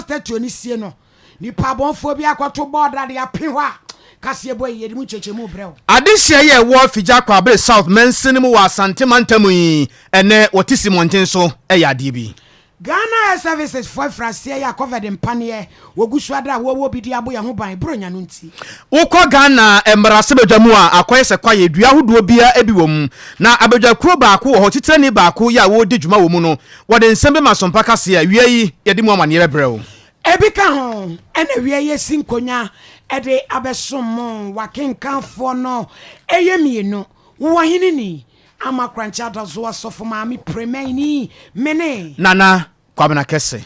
statue ni sie no ni pabonfo bi akwato border de apehwa kase boy yedi mu chechemu brew adehia ye wo fija kwa abre south mensin mu wa asante mantamu yi ene wotisi monten so eyade bi Ghana services for Francia ya covered in panie wogusuada wo bi dia boya ho ban bronya no nti ukọ Ghana embrase bedwamu a akoyese kwaye dua hodo bia ebi wom na abedwa kuro baako wo titire ni baako ya wo di dwuma wo mu no wode nsembe masompa kase a wiei yede mu amane rebrew ebi ka ho ena wiei sinkonya ede abesom wakenkanfo no eyemienu wo hini ni ama krancha dazo asofo maami premeni mene nana kwabena kese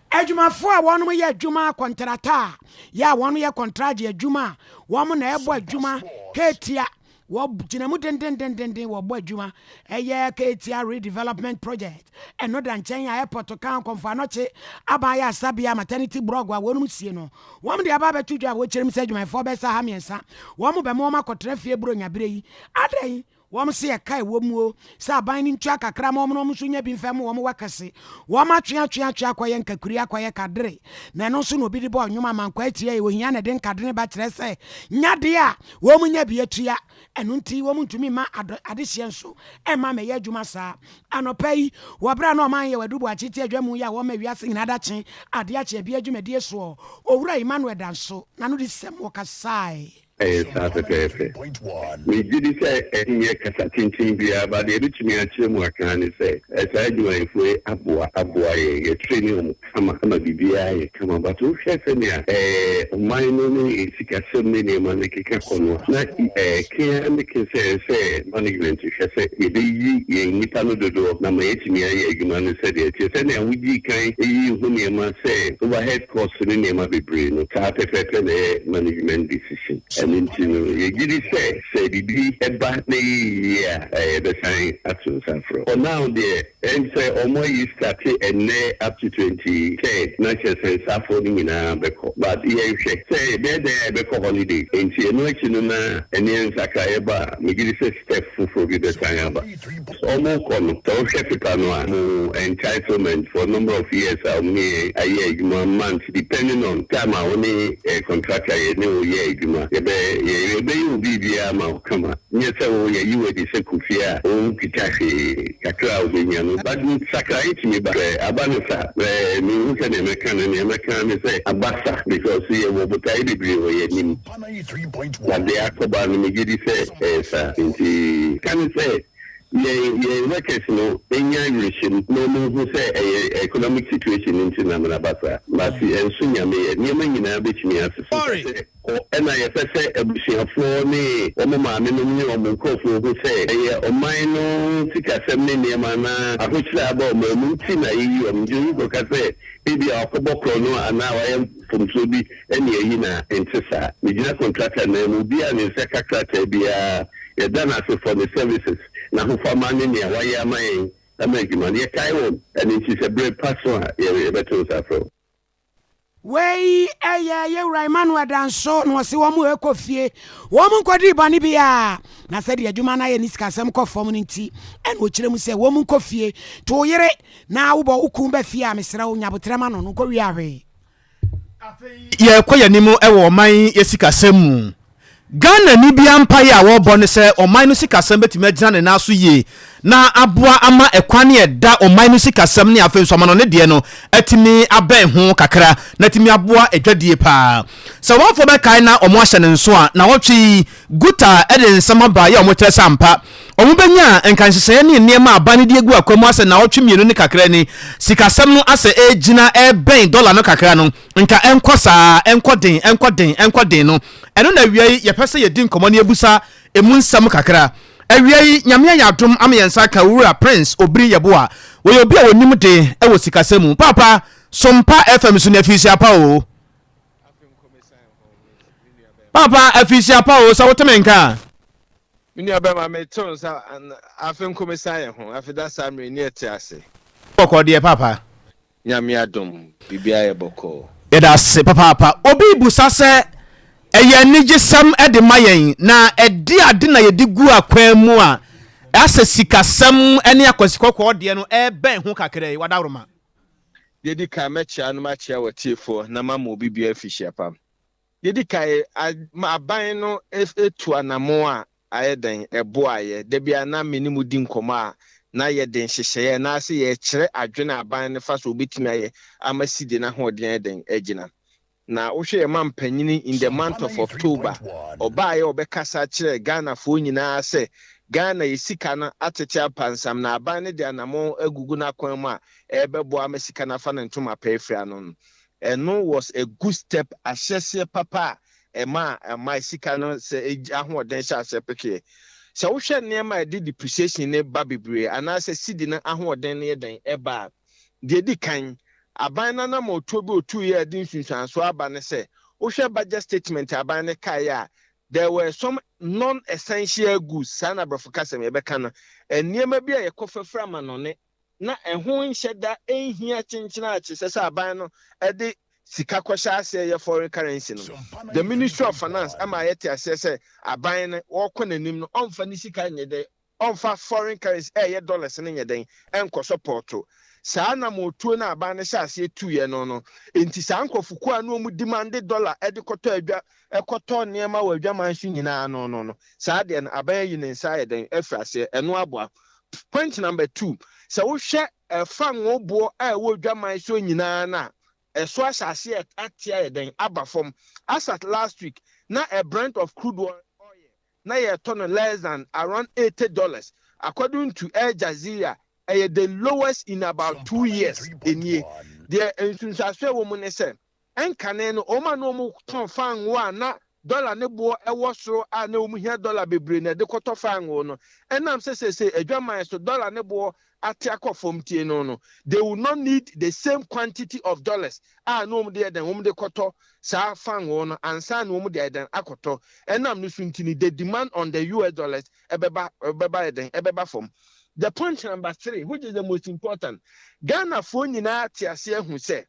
adwumafo a wonu ye adwuma kontrata ya wonu ye contract adwuma womu na ebo adwuma ketia wo ginamu den wo bo adwuma eye ketia redevelopment project eno dan chen ya airport kan konfa no che abaya asabia maternity blog wa wonu sie no womu de aba betu dwa wo kyerem se adwumafo be sa ha miensa womu be mo makotra fie bro nyabere yi adai wom se kai womuo sa ban ni ntwa kakra ma omno mso nya bi mfam wom wakase wom atwea kwaye nkakuri akwaye kadre na no so no bi de bo nwuma mankwa atia e ohia na de nkadre ba kire se nyade a wom nya bi atua enu nti wom ntumi ma adehye nso e ma me yadwuma sa anopai wobra na oman ye wadubu achiti adwamu ya wom awiase nyina dache ade ache bi adwumade so owura Emmanuel danso na no de sem wakasai we did say any casatin bia but the rich me achemu akane say esa adwuma ifo aboa ye training kama bibia ye kama but o hwese ne oman no ni esikasem ne ma ne keka kono na kia me say management hwese ye de yi nipa no dodo na ma yetimi ye adwuma no say de say na wuji kan yi hu ne ma say overhead cost ne ma bebre no ka pepe ne management decision you did say the eba na the sign at Safro. For now there and say almost started and up to 2010 not just say Safro ni na beko but yeah say there beko holiday and see no chinuna and then saka eba me did say step for the sign aba almost kono to shepherd no entitlement for a number of years me a year month depending on time only a contractor no year you bibia ma kama nyese wo ye yiwe di sekufia o kitahe kakra obinya no but sakra itimi ba abanisa mi uke ne meka ne say abasa because ye wo botai bibiri wo ye nim 93.1 de akoba no me gidi say sa inti kan say ye workers no enya relation no mo say economic situation into na basa but ensunya me nyema nyina betimi asese ena ye say ebusiafo ni omo maame no ni omo nkofo go say oman no sikasem ne niema na ahochira ba omo muti na yi omju go ka say ebi akobokro no ana wa fomso bi ene yi na entisa me gina contractor na mu bia ne se kakrata bia ye done as for the services na ho famane ne wa ya man amegima ne kai won and it is a great person ye beto Safro wey ye Emmanuel danso no se wo mu ekofie wo mu nkodi bani bia na se de adwuma na ye nisikasem kofom nti en wo kire mu se wo mu nkofie to yere na wo bo ukun ba fie amesra wo nyabotrema no ko wi ahwe ye koya nimu ewo man yesikasem mu Ghana ni bia mpa ya wo bɔ ne sɛ ɔman no sikasɛm betime agina ne naso yie na aboa ama ekwane ɛda ɔman no sikasɛm ne afenso ama no ne de no atimi abɛn ho kakra na atimi aboa adwadie pa sɛ wɔfo bɛkae na ɔmo ahyɛ ne nso a na wɔtwe guta ɛde nsɛm ba ya ɔmo kyerɛ sampa ɔmo benya nkanhyehyɛ ne nneɛma aba ne de egu akwamu asɛ na wɔtwe mienu ne kakra ni sikasɛm no asɛ egina ɛbɛn dollar no kakra no nka ɛnkɔ saa ɛnkɔ den no ɛno na wiei yɛpɛsɛ yɛdi nkɔmɔ ne ebusa emu nsɛm kakra awiei nyame yadom ama yɛnsa ka wura Prince Obiri Yeboa wɔyɛ obi a wonim de ɛwɔ sikasɛm papa Sompa FM so na afisia pa o papa afisia pa o sa wotemenka mini abema meton sa afem komisan ho afida sa mre ni etiase boko de papa nyame yadom bibia ye boko yɛda se papa obi busa sɛ ɛyɛ nigesam ɛde mayen na ɛde ade na yɛde gu akwan mu a asɛ sikasɛm ɛne akwasikɔkɔ de no ɛbɛn ho kakra yi wadaroma Yedi ka mechia no machia watifo na mama obi bia fihia pam. Yedi ka aban no etu anamo a ayeden eboaye de bia na menimu di nkoma na yeden hyehye na ase ye kire adwene aban ne fa so obetimi aye amasidi na hoden eden agina. Na wohwe mampanyini in the month of October obaye obekasa kire Ghana fo nyina se Ghana yesika na atete apansam na aban ne de anamo agugu na kwan mu a ebebo amasika na fa na ntoma pefria no. Eno was a good step ahyese papa ema sika no se ahoden sha sepeke. Se wohwe niam di depreciation ne ba bebre ana se sidi na ahoden ne den eba de di kan aban na ma otobi otu ye di nsunsuanso aba ne se wohwe budget statement aban ne kai a there were some non-essential goods sana brofokasem ye beka no niam bia ye kofafra ma no ne na ehun nhyeda ehia chenchena ache se aban no ede sika kwasha ase ye foreign currency no. The Ministry of Finance ama yete ase se aban ne wokọ nanim no onfa ni sika nyede onfa foreign currency ye dollars ne nyeden enko support saa na motuo na aban ne sha ase tuye no enti saa nkofuku a no mu demand dollar ede koto adwa ekoto niema wa adwa man hwe nyina no saa de na aban yi ne nsa yeden afrase eno aboa. Point number 2, so wo hwe fan obo a wo adwa man so nyina na so asase atia yeden aba from as at last week na a brand of crude oil na ye ton less than around $80 according to Al Jazeera, the lowest in about 2 years in year. The insunsase wo mu ne se enkane no o ma no mu ton fan wo na dollar ne bo ewo soro a na omu hia dollar bebre na de koto fan wo no enam se adwaman so dollar ne bo ate akofom tie no they will not need the same quantity of dollars no mu de den wo mu de koto sa fan wo no ansa na wo mu de den akoto enam no suntini the demand on the US dollars ebeba from. The point number 3, which is the most important, Ghana for nyina ate ase hu se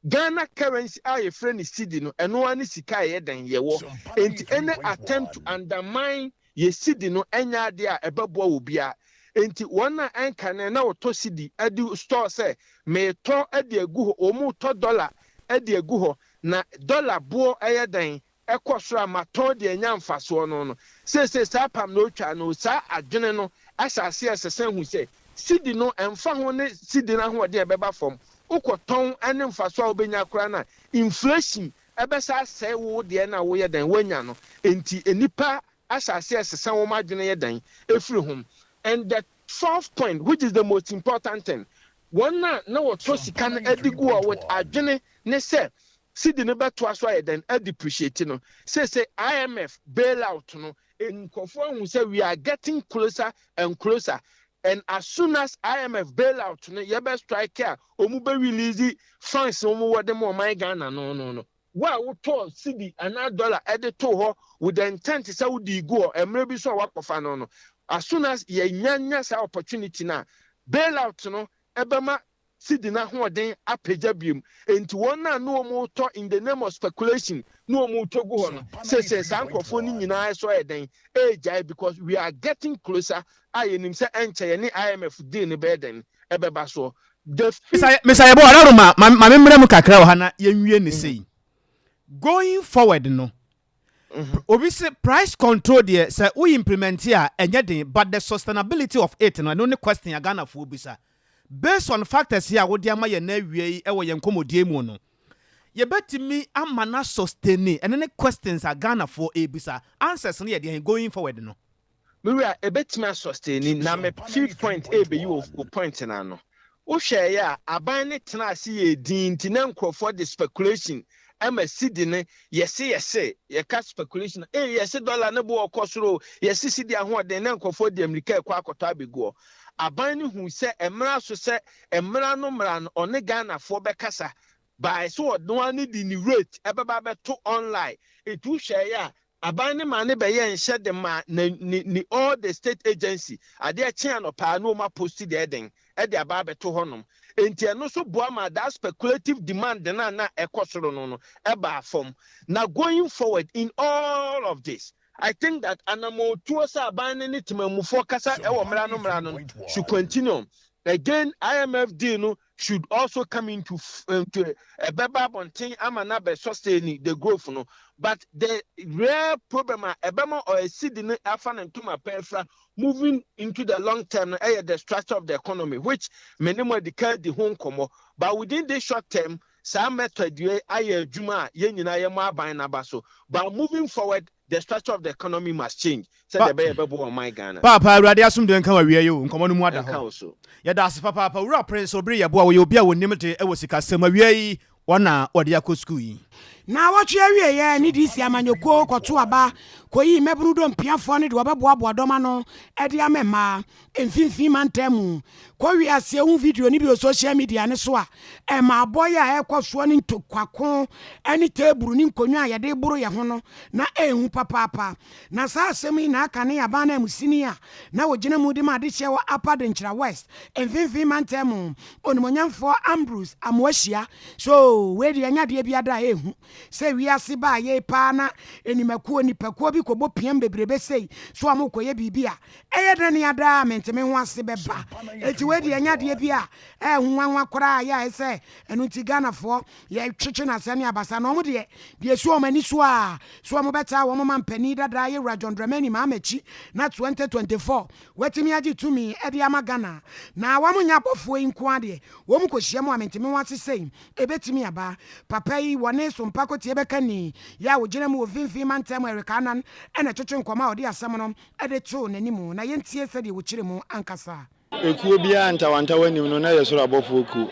Ghana currency a friend is cedi no eno ani sika ye den ye wo enti any attempt to undermine ye cedi no enya ade a ebebo obia enti wona enka na oto cedi adi store say me to adi agu ho omu to dollar adi agu ho na dollar bo eye den ekosoro amato de enya mfaso no say sa pam no twa no sa adwene no asase asesen hu say cedi no emfa ho ne cedi na ho de ebeba fom ukoton ene mfaso obenya kura na inflation ebesa say wo de na wo ye dan wanya no enti enipa asase asesen wo madwene ye dan efiri hom. And the 4th point, which is the most important thing, one na wo to sika na edigu with adwene ne say sidi ne beto aso ye dan depreciate no say IMF bailout no nkofo hu say we are getting closer and closer. And as soon as IMF bailout, you better strike here. Omu be release funds. Omu what them on my Ghana no. Why we told cedi another dollar added to her with the intent to say we go and maybe so what of no. As soon as ye nyanya sa opportunity na bailout no ebema cedi na ho den apeja biem enti one na no omu to in the name of speculation no omu to go no say sankofo ni nyina so eden ejai because we are getting closer. I nim say enche ni IMF deal ni beden ebeba so Mr. Yebo araruma ma memre mu kakra wo hana yenwie ne sei going forward no obi say price control there say we implement here enye den but the sustainability of it no no question ya Ghana for obisa based on factors here wo dia ma ye na wie e wo ye nkomodie mu no ye betimi amana sustain and any questions are Ghana for ebisa answers no ye dey going forward no we are a bit more sustaining na me 5 point be you point na no wo hwe ya aban ne tena ase ye din tinan crofo the speculation ama cedi ne yesi ye ka speculation yesi dollar ne bo okosoro yesi cedi ahoden na crofo the America kwa akoto abego aban ne hu se emra so se emra no one Ghana fo bekasa by so no one di ni rate ebeba beto online etu hwe ya aban ne ma ne be ye nhye de ma ni all the state agency ade a chen no pa no ma post the eden e de aba beto honom enti eno so boa ma that speculative demand na ekosoro no eba from now going forward in all of this. I think that anamo tuosa aban ne timamufo kasa e wo mra no should continue. Again, IMF deal no should also come into a beba bonting amana be sustaining the growth no. But the real problem ebema or a seed in afan and tuma perfra moving into the long term the structure of the economy, which many more decay the home como. But within the short term, some method aye juma yenina yema by nabaso. But moving forward, the structure of the economy must change. Said the baby on my Ghana. Papa, ready assume den kan we you nkomo no mu ada ho. So. Ya da papa wura prince obri ya bo we obi a wonimte e wosika sema wiei wana ode akọ school yi. Na watwe awie ye ni disi amanyoko kwoto aba koyi mebunu do mpiafo ne de obeboabo doma no e de amema emfinfin mantemu kowi ase hu video ni bi social media ne so a e ma boy a ekoso ne ntokwako eni teburu ni nkonwa ya de buru ye ho no na ehu papa na sa asemi na aka ne yaba na musini a na wogina mu de ma de hye wa upper denchira west emfinfin mantemu onimonyamfo Ambrose amwahia so we de anya de biada ehu se wiase ba ye pa na enimakuo nipakuo bi kobo piam bebrebe sei so amokoye bibia eye de ne ada menteme ho ase beba eti we de anya de bia hunwanwa kora ya ese enu ti Ghana fo ye twetwe na sane abasa no mo de so o mani so a so mo beta wo mo mampani dada ye Rajon Dramani ma machi na 2024 wetimi agi tumi e de ama Ghana na wa mo nya bofo nko ade wo mo kohia mo menteme ho ase sei ebetimi aba papa yi wone Sompa ko tie beka ni ya wo gina mu ofinfin mantem Erika nan ena twetwe nkoma odi asem no ede to nanimu na yentie sɛ de wo kire mu ankasa ekuo bia ntawanta wanim no na ye soro abofo ku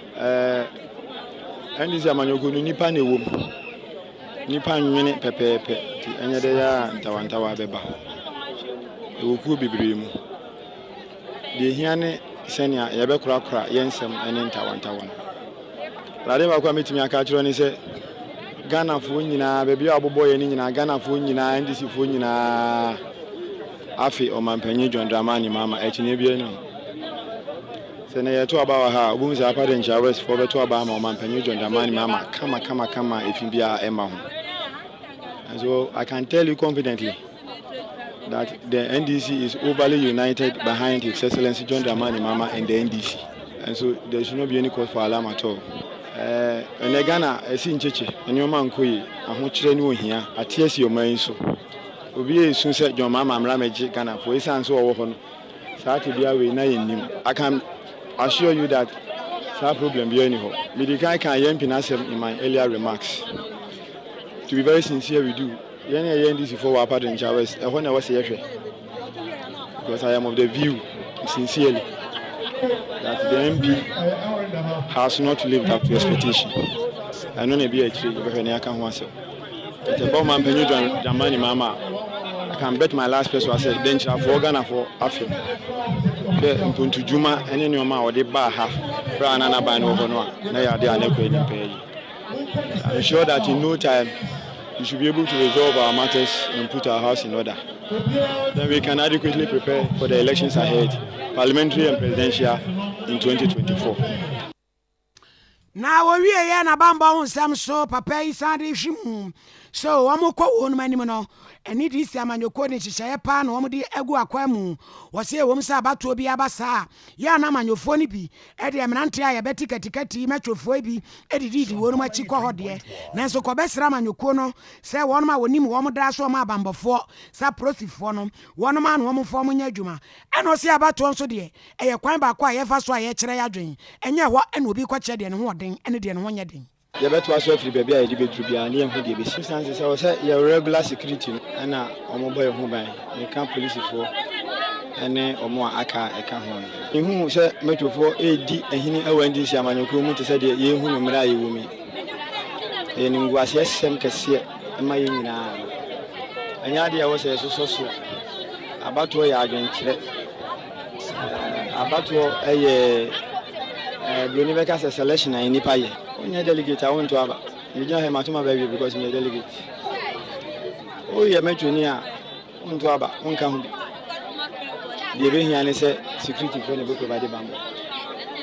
ndisi amanyoko no nipa na ewom nipa nwene pepepe ti enye de ya ntawanta wa beba ekuo bibiri mu de hia ne senia ye be kura yensem ene ntawanta won rade ba kwa metimi aka kiro ni se Ghana fo nyina bebi abobo ye ni nyina Ghana fo nyina ndisi fo nyina afi o mampanyi John Dramani mama echine bia no se na yeto aba wa ha obu nsa apa de ncha west fo beto aba ma o mampanyi John Dramani mama kama efin bia ema ho. And so I can tell you confidently that the NDC is overly united behind His Excellency John Dramani mama and the NDC, and so there should not be any cause for alarm at all. And Ghana esi ncheche enyoma nkoyi ahokyere ne ohia atiesi oman so obi esu se John mama amra meje Ghana for isan so owo ho no saati bia we na yenim. I can assure you that that problem be any ho. Medical can yempi na sem in my earlier remarks. To be very sincere with you, this before our part in Chavez, I want to was because I am of the view, sincerely, that the MP has not lived up to expectation. I know be a tree, but I can't want to. But about my penny Dramani mama, I can bet my last person I said, then for Ghana for Africa. Puntu Juma, and any amount or the Baha, Branana Bano, they are there, pay. I'm sure that in no time we should be able to resolve our matters and put our house in order. Then we can adequately prepare for the elections ahead, parliamentary and presidential in 2024. Now we are na bamba on some so papa is shim so amoko won manimono eni di isi amanyoko ni hihye pa na omde egu akwamu wose ewom sa abato bi abasa ya na amanyofo ni bi e de emenante aye betikatikati metwofo bi edidi wonu machi kɔ hode nanso ko besra amanyoko no se wonu ma wonim wom da so ma abambofo sa prosifo no wonu ma no wom fo mo nya adwuma eno se abato nso de eye kwan ba kwa ye fa so aye kyere ya dwen enye ho eno obi kɔ kyere de ne ho den ene de ne ho nya den you better also free baby I debate to be an young who give substances. I was your regular security and a mobile home by the camp police for and or more aka a home. In whom said Metro for AD and he never went this Yamano to say the young whom I will me. And was yes, some cassia and my in and idea was so about where I against about a Blunivecas selection in Nipaye. When you're delegate, I want to have you don't have Matuma baby because you're a delegate. Oh, you're Metronia, want to have one count. The Bahia said security for the book by the bamboo.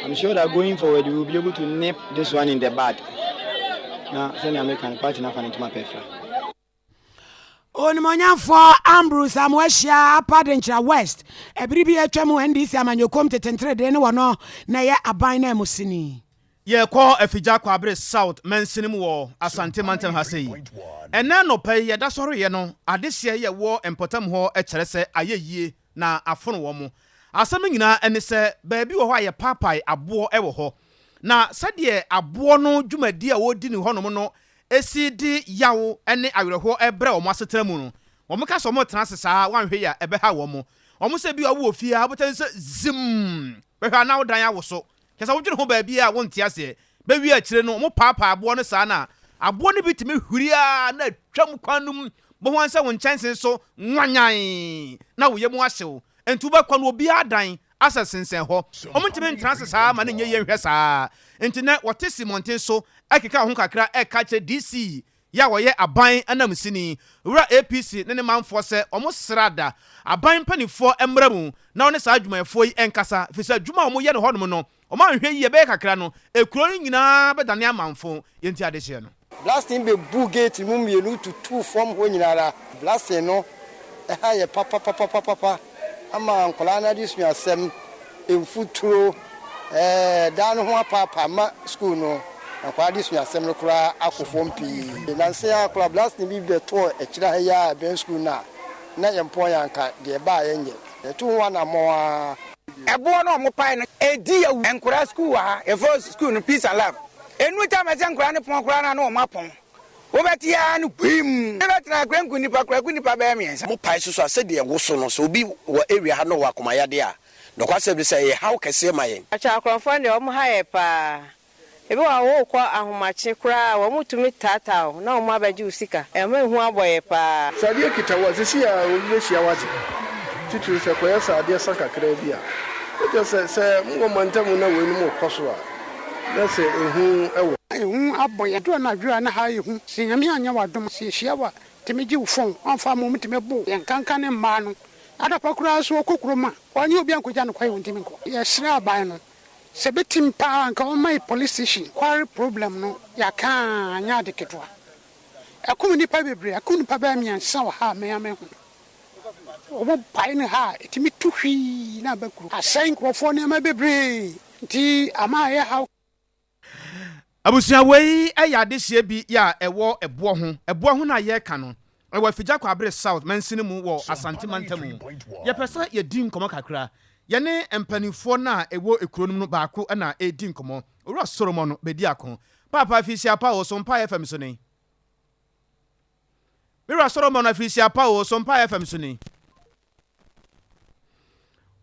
I'm sure that going forward, we will be able to nip this one in the bud. Now, send American party enough into my paper. Onimonyamfo Ambrose amwahia Padencha West ebribi atwamu NDC amanyokom tetentre de ne wono na ye aban na musini ye ko afija kwa abre south mensinim wo asante mantem ha sei ena no pay ye da soro ye no adehye ye wo empotam ho e kere se ayeyie na afono wo mo asam nyina ene se baabi wo ho aye papai abo e wo ho na sade abo no dwumadi a wodi ni ho no no esi di yawo ene awerho ebre wo mo asetena mu no wo mo ka so mo tena sesa wanhwe ya ebe ha wo mo wo mo se bi wo ofia abotan se zim be hwa na wo dan awo so kesa wo dwene ho baabi a wo ntia se be wi akire no mo papa abo no sa na abo no bitimi hwuria na twam kwanum bo ho ansa wo nchanse so nwanyan na wo ye mu ahyew entu ba kwa no obi adan asasensen ho omuntime ntranse saa ma ne nye ye hwɛ saa entine wote simonten so akeka ho kakra kache DC ya woye aban anamsini wura APC ne manfo se omo srada aban panifo emramu na one saa adwumayefo yi enkasa fisa adwuma omo ye ne honom no omo anhwe yi be kakra no ekuro nyina bedane amanfo yenti adehye no blasting be bu gate mu mienu to form ho nyinara blasting no ha ye papa ama nkola na disu asem emfuturo dan ho papa ma school no akwa disu asem no kura akofo mpi na se akwa blasting bi be to ekira ya ben school na yempo yanka de ba yenye etu ho na mo a ebo no mo pai no edi ya enkura school ha e first school no peace and love enu ta ma se enkura ne pon kura na no ma pon wo beti ya no gwim e betra kranku nipa ba miensa mo pai so ase de woso no so obi wo area ha no wa komaya de a no kwase bi say how kese mayen acha akrofo de o ha ye pa ebe wa wo kwa ahomache kura wo mutumi tata na o ma baji usika e ma hu aboye pa sade kitawa sisi ya obi hia waje titiri se koya sade saka kra bia o se mo mantamu na wenu mo koso a na se ehu ewo ehu aboye do na dwura na ha ehu se nyame anya wadom se hia wa temeji ufon onfa mo mutime bo yen kankan ne ma no adapa kura so kokuroma onye obi ankogya no kwai wontimi nko ye sra aban no se betim pa nka o mai police station quarry problem no ya kan anya de ketwa akum nipa bebre akum nipa ba miansa wa ha me ame hu obo pai ne ha etimi tuhwi na bakuru asan krofo ne ma bebre nti ama ye ha abusia wei eya adehye bi ya ewo ebo ho na ye ka no ewa fija kwa abre south mansini mu wo asante mantamu ye pesa ye di nkomo kakra ye ne empanifo na ewo ekronum no baako na edi nkomo owura Solomon no bedi akon papa fisia pa wo Sompa FM so ni owura Solomon na fisia pa wo Sompa FM so ni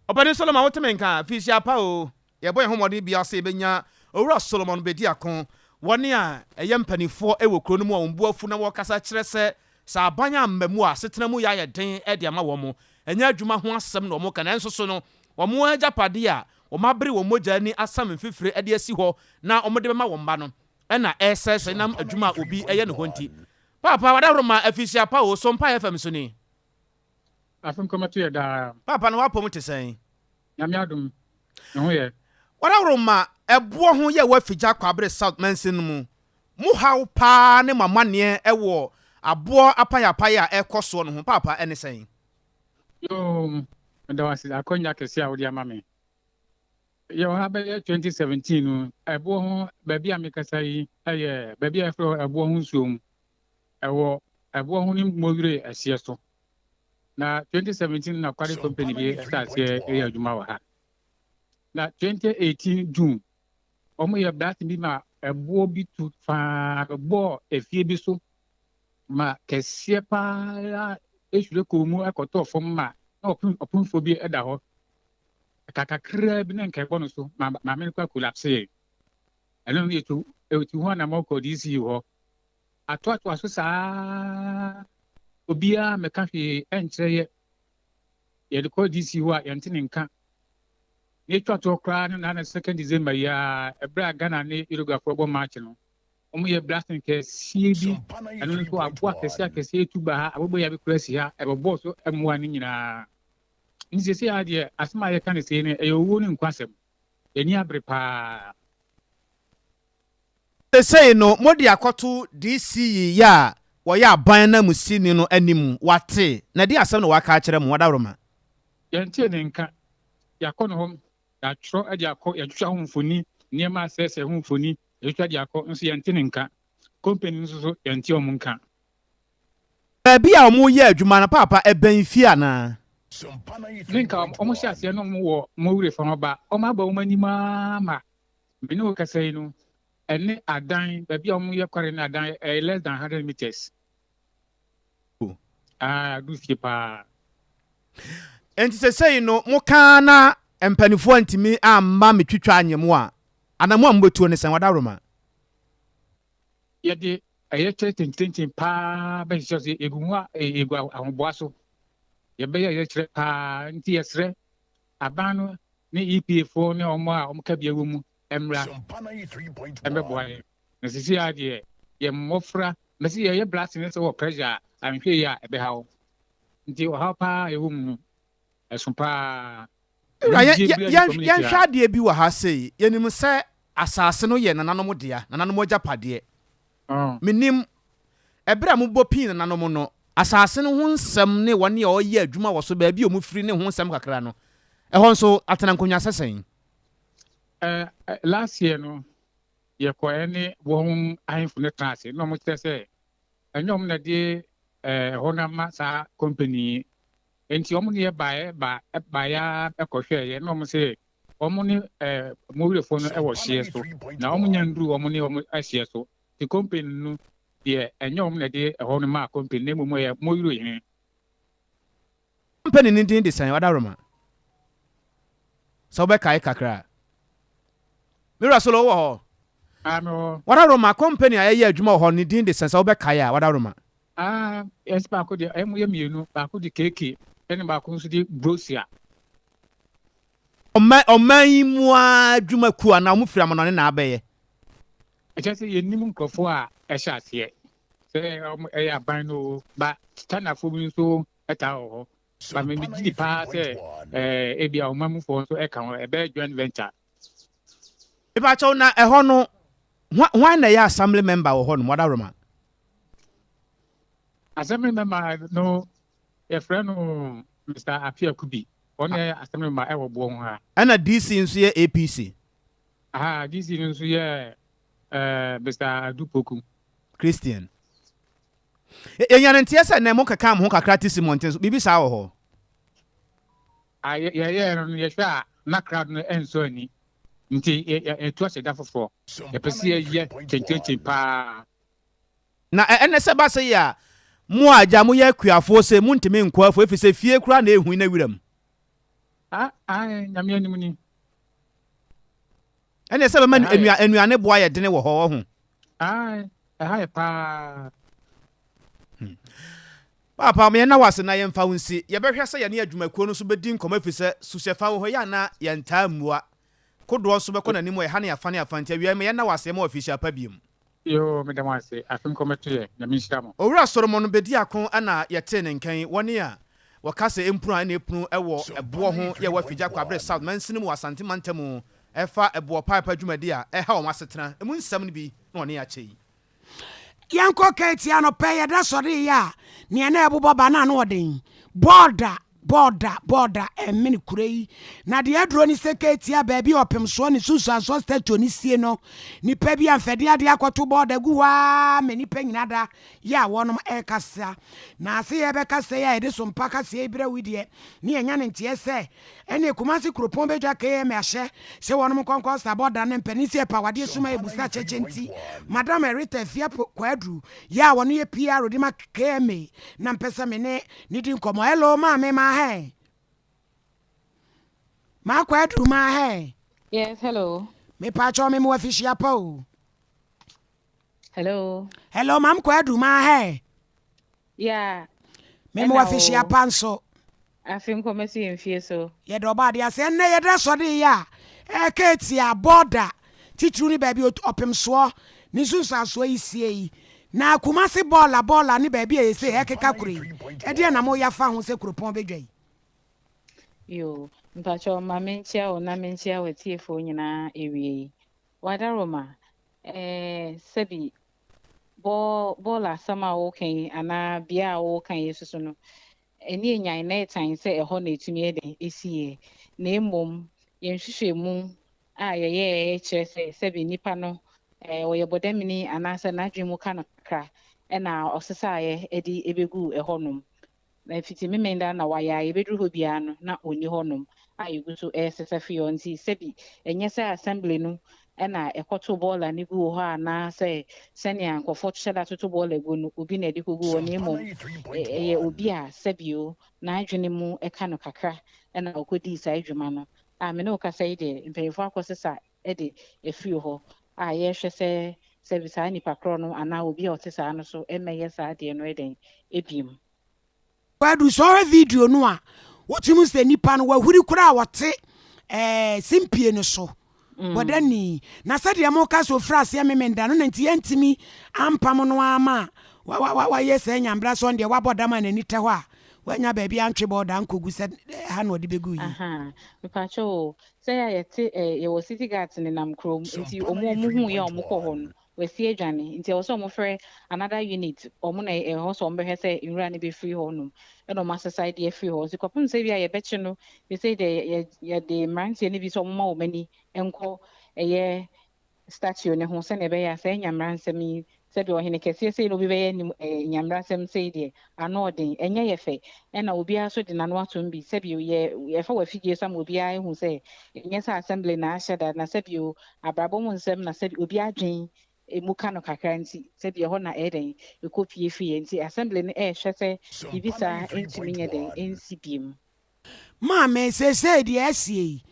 obani Solomon wotemenka fisia pa wo ye boy homodi bia se benya owura Solomon bedi akon woni a empanifo ewo kronum a ombuafu na wo kasa kire se sa abanya mmamu a setena mu ya ye den e de ama wo mo enya adwuma ho asem no mo kana enso so no wo mo agapade a wo mabere wo mogya ni asam mfifire e de asi ho na wo de bema wo mba no e na esese nam adwuma obi eye ne ho nti papa wadaroma afisia pa wo Sompa FM so ni afem komatu ye da papa no wapom te sen nyame adum ne ho ye wadaroma ebo ho ye wafija kwabre south mansin mu mu haw pa ne mamane e wo abo apaya ekoso no ho papa ene sen yo ndawasi akonya kesi a wodi amame yo ha be 2017 no ebo ho baabi amikasa yi eye baabi afro ebo ho suom ewo ebo ho ni mogire asie so na 2017 na kwari company bi start ye adwuma wa ha na 2018 June omo ye blast bi ma ebo bi tu fa bo efie bi so ma kesie pa esure ko mu akoto fom ma opun fo bi eda ho kakakra bi na nkai bono so ma me kwa collapse eno ye tu ho na mo ko DC ho ato aso sa obia me ka hwe enkyere ye de ko DC ho a yentene nka ne twato kra na second December ya ebra Ghana ne Yoruba football match no omo ye blasting ke CB anu nso abo akese etuba ha abobo ya be kurasi ha ebo so emwa ni nyina nse ade asema ye kan se ne ewo ni nkwasem eni abre pa say no modi akoto DC ya wo ya ban na musini no anim wate na di asem no waka kire mu wadaroma yentie ne nka yakono hom ya tro ade akọ ya twwa ho mfoni nneɛma asɛsɛ ho mfoni ɛtwa de akɔ nso yɛnte ne nka company nso so yɛnte ɔmo nka baabi a ɔmo yɛ adwuma no papa ɛbɛn fie anaa ne nka ɔmo hyɛ aseɛ no ɔmo wɔ mo wure fa ɔba ɔmo aba ɔmo anim ama mene wo kasa yi no ɛne adan baabi a ɔmo yɛ kware ne adan ɛyɛ less than 100 meters du fie paa enti sɛsɛyi no mokaa na mpanifoɔ ntimi amma metwitwa anyɛ mo a anamo a mobɛtuo ne sɛn wadaroma yɛde ɛyɛ kyerɛ tententen paa bɛhyehyɛ so ɛgu ho a ɛgu ahoboa so yɛbɛyɛ yɛkyerɛ paa nti yɛsrɛ aban no ne EPA foɔ ne ɔmo a ɔmo ka bia wɔ mu mmra ɛmbɛboa yɛn na sisi a deɛ yɛ mmɔfra na si yɛyɛ blast ne sɛ wɔ pressure a anhwɛ yi a ɛbɛhaw nti ɔhaw paa ɛwɔ mu no ɛso paa yɛnhwɛ adeɛ bi wɔ ha sei yɛnim sɛ asase no yɛ nananom dea nananom agyapadeɛ menim ɛberɛ a mobɔ pii nananom no asase no ho nsɛm ne wɔne a ɔyɛ adwuma wɔ so baabi a ɔmu firi ne ho nsɛm kakra no ɛhɔ nso atena nkonnwa sɛsɛn last year no yɛkɔɛ ne wɔn ahemfo no tena ase na ɔmo kyerɛ sɛ ɛnyɛ ɔmo na de ɛhɔ no ama saa company nti ɔmo ne baeɛ ɛkɔhwɛeɛ na ɔmo sɛ ɔmo ne mowurefoɔ no ɛwɔ hyeɛ so na ɔmo nya nduru ɔmo ne ɔmo ahyeɛ so nti company no deɛ ɛnyɛ ɔmo na de ɛhɔ no maa company na mmom ɛyɛ mowure hene company no din de sɛn wadaroma sɛ wobɛkae kakra mewura solo wɔ hɔ wadaroma company a ɛyɛ adwuma wɔ hɔ ne din de sɛn sɛ wobɛkae a wadaroma yɛsɛ baako deɛ ɛmo yɛ mmienu baako de keke ɛne baako nso de brosia ɔman yi mu adwuma ku a na ɔmo firi amɔnɔne na abɛyɛ ɛkyɛ sɛ yɛnim nkurɔfoɔ a ɛhyɛ aseɛ sɛ ɛyɛ aban no ba tanafoɔ bi nso ɛtaa wɔ hɔ ba megye paa sɛ ebi a ɔmamufoɔ nso ɛka ho ɛbɛyɛ joint venture ipakyɛw na ɛhɔ no hwan na ɛyɛ assembly member wɔ hɔ no wadaroma assembly member no yɛfrɛ no Mr. Apia Kubi ɔno yɛ assembly member ɛwɔ boɔ ho ha ɛna DC nso yɛ APC DC no nso yɛ Mr. Adupoku Christian ɛnyane nteɛ sɛ nɛ mo keka mo ho kakra te simɔnten so biribi saa wɔ hɔ yɛyɛ no yɛhwɛ a na crowd no ɛnsɔ ani nti yɛtu ahyɛ da foforɔ yɛpɛ sɛ yɛyɛ kyɛnkyɛnkyɛn paa na ɛnɛ sɛ ba sɛ yi a mo a agya moyɛ akuafoɔ sɛ montimi nkɔ afo ɛfiri sɛ fie koraa na ɛhui na wiram nyame anim ni ɛnɛ sɛ bɛma anuane boa yɛ dene wɔ hɔ wɔ ho ɛha yɛ paa papa yɛna wase na yɛmfa wo nsi yɛbɛhwɛ sɛ yɛne adwumakuo no so bɛdi nkɔmmɔ ɛfiri sɛ suhyɛfa wɔ hɔ yɛ ana yɛntaa mmua kodoɔ nso bɛkɔ n'anim ɛha ne yɛfa ne yɛfa nti awiɛ yɛna wase ma official pa biom yo medam ase afem kɔmɛto yɛ nyame nhyira mo owura soromo no bɛdi ako ana yɛtee ne nkɛn wɔne a wɔka sɛ ɛmpunu a ɛna ɛpunu ɛwɔ ɛboɔ ho yɛ wɔ afigya kwaberɛ south mansini mu asante mantamu ɛfa ɛboɔ paapa dwumadi a ɛha wɔn asetena ɛmu nsɛm no bi na ɔne yɛakyɛ yi yɛnkɔ ketia no pɛ yɛda sɔre yɛ a neɛ na ɛbobɔ ba no a na ɔden border ɛmene kura yi na deɛ aduro ne sɛ ketia baabi ɔpemsoɔ ne susuasoɔ statue ne sie no nipa bi amfɛde adeɛ akɔto border gu hɔ ma nipa nyina da yɛ a wɔnom ɛkasa na ase yɛbɛkasa yɛ a yɛde Sompa kaseɛ berɛ wi deɛ ne yɛnya ne nteɛ sɛ ɛne Kumasi kuropɔn bɛdwa kɛyɛ ma ahyɛ sɛ wɔnom kɔnkɔ sa border ne mpani sɛ pawadeɛ suma yɛbusa kyɛkyɛ nti madam Erita Fia Kwadru yɛ a wɔno yɛ PR de ma kɛyɛ na mpɛ sɛ me ne di nkɔmmɔ hello mame ma hey ma Kwadru ma hey yes hello me pacho me mo afishia pa o hello mam Kwadru ma hey yeah me mo afishia pa nso afim komesi enfie so ye do ba dia se ne ye da so de ya e ketia border titru ni baabi opem so ni susa so isie yi na Kumasi bola ni baabi e se e keka kure e de na mo ya fa ho se kuropon bedwai yo mpacho ma menchia o na menchia wetiefo nyina ewie wadaroma sebi bola sama wo kan ana bia wo kan yesusu no eni enyan na etan se eho na etumi eden esie na emom yenhwehwɛ mu ye kyerɛ sɛ bi nipa no wɔyɛ bɔdamini anaasɛ n'adwene mu ka no kakra ɛna ɔsesaeɛ de ebegu ɛhɔnom na fiti memenda na wayɛ a yɛbɛduru hɔ biara no na ɔnni hɔnom a yɛgu so ɛsesa fie hɔ nti sɛbi ɛnyɛ sɛ assembly no ɛna ɛkɔto bɔɔla no gu wɔ hɔ anaasɛ sɛnea nkɔfoɔ hyɛ da toto bɔɔla gu no obi na ɛde kɔgu hɔ na mmom ɛyɛ obi a sɛbio n'adwene mu ɛka no kakra ɛna ɔkɔdii saa adwuma no a me ne wo kasa yi deɛ mpanyinfoɔ akɔsesa ɛde afiri hɔ a yɛhwɛ sɛ sɛbi saa nipa korɔ no anaa obi a ɔte saa no so ɛmmɛyɛ saa deɛ no ɛdɛn ebiem. Kwadu so video no a wotumi sɛ nipa no wahuri kura a wɔte simpie no so bɔdani na sɛdeɛ mo ka so frase memenda no na nti yɛntimi ampam no ama wayɛ sɛ nyambra so deɛ wabɔdama n'ani tɛ hɔ a wanya baabi antwe bɔda nkogu sɛ ha na ɔde bɛgu yi mepakyɛ sɛ yɛte yɛwɔ city guards ne nam kurom nti ɔmo hu yɛ ɔmo kɔ hɔ no wasi adwane nti ɛwɔ sɛ ɔmo frɛ another unit ɔmo na ɛhɔ sɛ ɔmo bɛhwɛ sɛ nwura no bɛfiri hɔ nom ɛna ɔmo asesa de afiri hɔ nti kɔpem sɛ bi a yɛbɛkye no yɛsɛ de yɛde mmeranteɛ no bi sɛ ɔmo ma ɔmo ani nkɔ ɛyɛ statue ne ho sɛnea ɛbɛyɛ a sɛ ɛnya mmeransɛm yi sɛbi ɔhene kɛseɛ sei na obi bɛyɛ nyammerasɛm sei deɛ ano ɔden ɛnyɛ yɛ fɛ ɛna obiara so de n'ano atom bi sɛbi yɛfa wɔ afidie so ama obiara ehu sɛ ɛnyɛ sɛ assembly na ahyɛ da na sɛbi abrabɔ mu nsɛm na sɛbi obi adwen emu ka no kakra nti sɛbi ɛhɔ na ɛdɛn ɛkɔ pie fie nti assembly no ɛɛhwɛ sɛ biribi saa ntumi nyɛ dɛn ɛnsi biem. maame seesei deɛ asie yi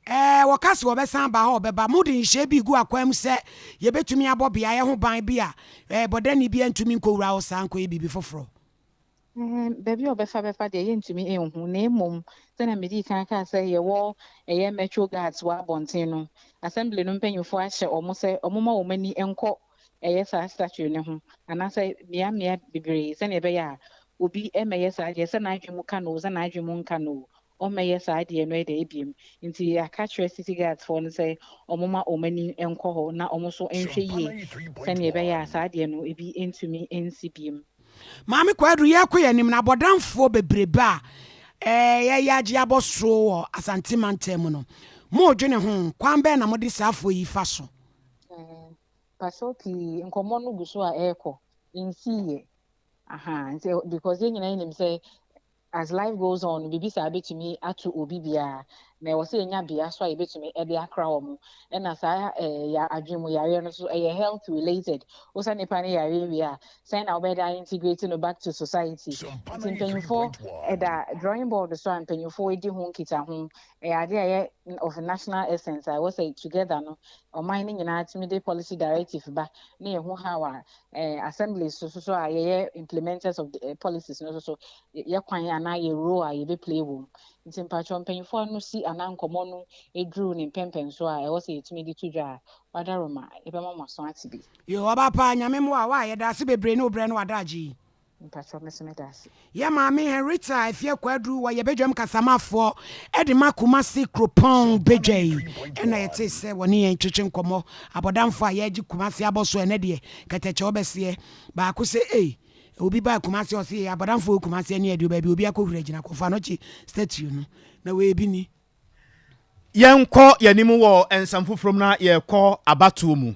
wɔka sɛ wɔbɛsan ba hɔ ɔbɛba mode nhyɛ bi gu akwam sɛ yɛbɛtumi abɔ beaeɛ ho ban bi a bɔdani bi antumi nkɔwura wo saa nkɔyɛ biribi foforɔ baabi a ɔbɛfa deɛ yɛntumi ɛnhu na mmom sɛna mede kan kaa sɛ yɛwɔ ɛyɛ metro guards wɔ abɔnten no assembly no mpanyimfoɔ ahyɛ ɔmo sɛ ɔmo ma wɔn ani nkɔ ɛyɛ saa statue ne ho anaasɛ mmea bebree sɛnea ɛbɛyɛ a obi ɛmɛyɛ saa deɛ sɛ n'adwene mu ka no sɛ n'adwene mu nka no ɔmɛyɛ saa deɛ no ɛde ebiem nti aka kyerɛ city guards foɔ no sɛ ɔmo ma ɔmo ani nkɔ hɔ na ɔmo so nhwɛ yie sɛnea ɛbɛyɛ a saa deɛ no ebi ntumi nsi biem. maame Kwadu yɛkɔ yɛ nim na abɔdamfoɔ bebrebe a yɛyɛ agye abɔ soro wɔ asantemantam mu no mo dwene ho kwan bɛɛ na mode saa afɔ yi fa so pasɔ pii nkɔmmɔ no gu so a ɛrekɔ nsi yɛ because yɛn nyinaa nim sɛ as life goes on bibi saa betumi ato obi biara na ɛwɔ sɛ yɛnya bea so a yɛbɛtumi ɛde akra wɔn ɛna saa adwene yare no so ɛyɛ health related wosa nipa ne yare wie a sɛn na wɔbɛda integrate no back to society nti mpanyinfoɔ ɛda drawing board so a mpanyinfoɔ edi ho nkita ho ɛyɛ ade a yɛ of national essence a ɛwɔ sɛ together no ɔman ne nyinaa tumi de policy directive ba ne yɛn ho how a assemblies so a yɛyɛ implementers of the policies no so yɛ kwan anaa yɛ role a yɛbɛ play wɔ mu nti mpatwɔ mpanyinfoɔ no si anaa nkɔmmɔ no eduru ne mpɛmpɛn so a ɛwɔ sɛ yɛtumi de to dwa a wadaroma yɛbɛma mo aso ate bi. yo ɔba paa nyame mu a yɛda ase bebree ne obrɛ no wadagye mpatwɔ mesome da ase. yɛ maame Henrietta Efie Kwadu wɔ yɛbɛdwam kasamafoɔ ɛde ma Kumasi Kuropɔn bedwa yi ɛna yɛte sɛ wɔne yɛn twetwe nkɔmmɔ abɔdamfoɔ a yɛagye Kumasi abɔ so ɛnɛ deɛ kɛtɛkyɛ wɔbɛseɛ baako sɛ obi ba Kumasi ɔse abɔdamfoɔ Kumasi ani adi baabi obi akɔhura gyina kɔfa no kye statue no na wɔɛbi ni yɛnkɔ yɛnim wɔ nsɛm foforɔ mu na yɛkɔ abatoɔ mu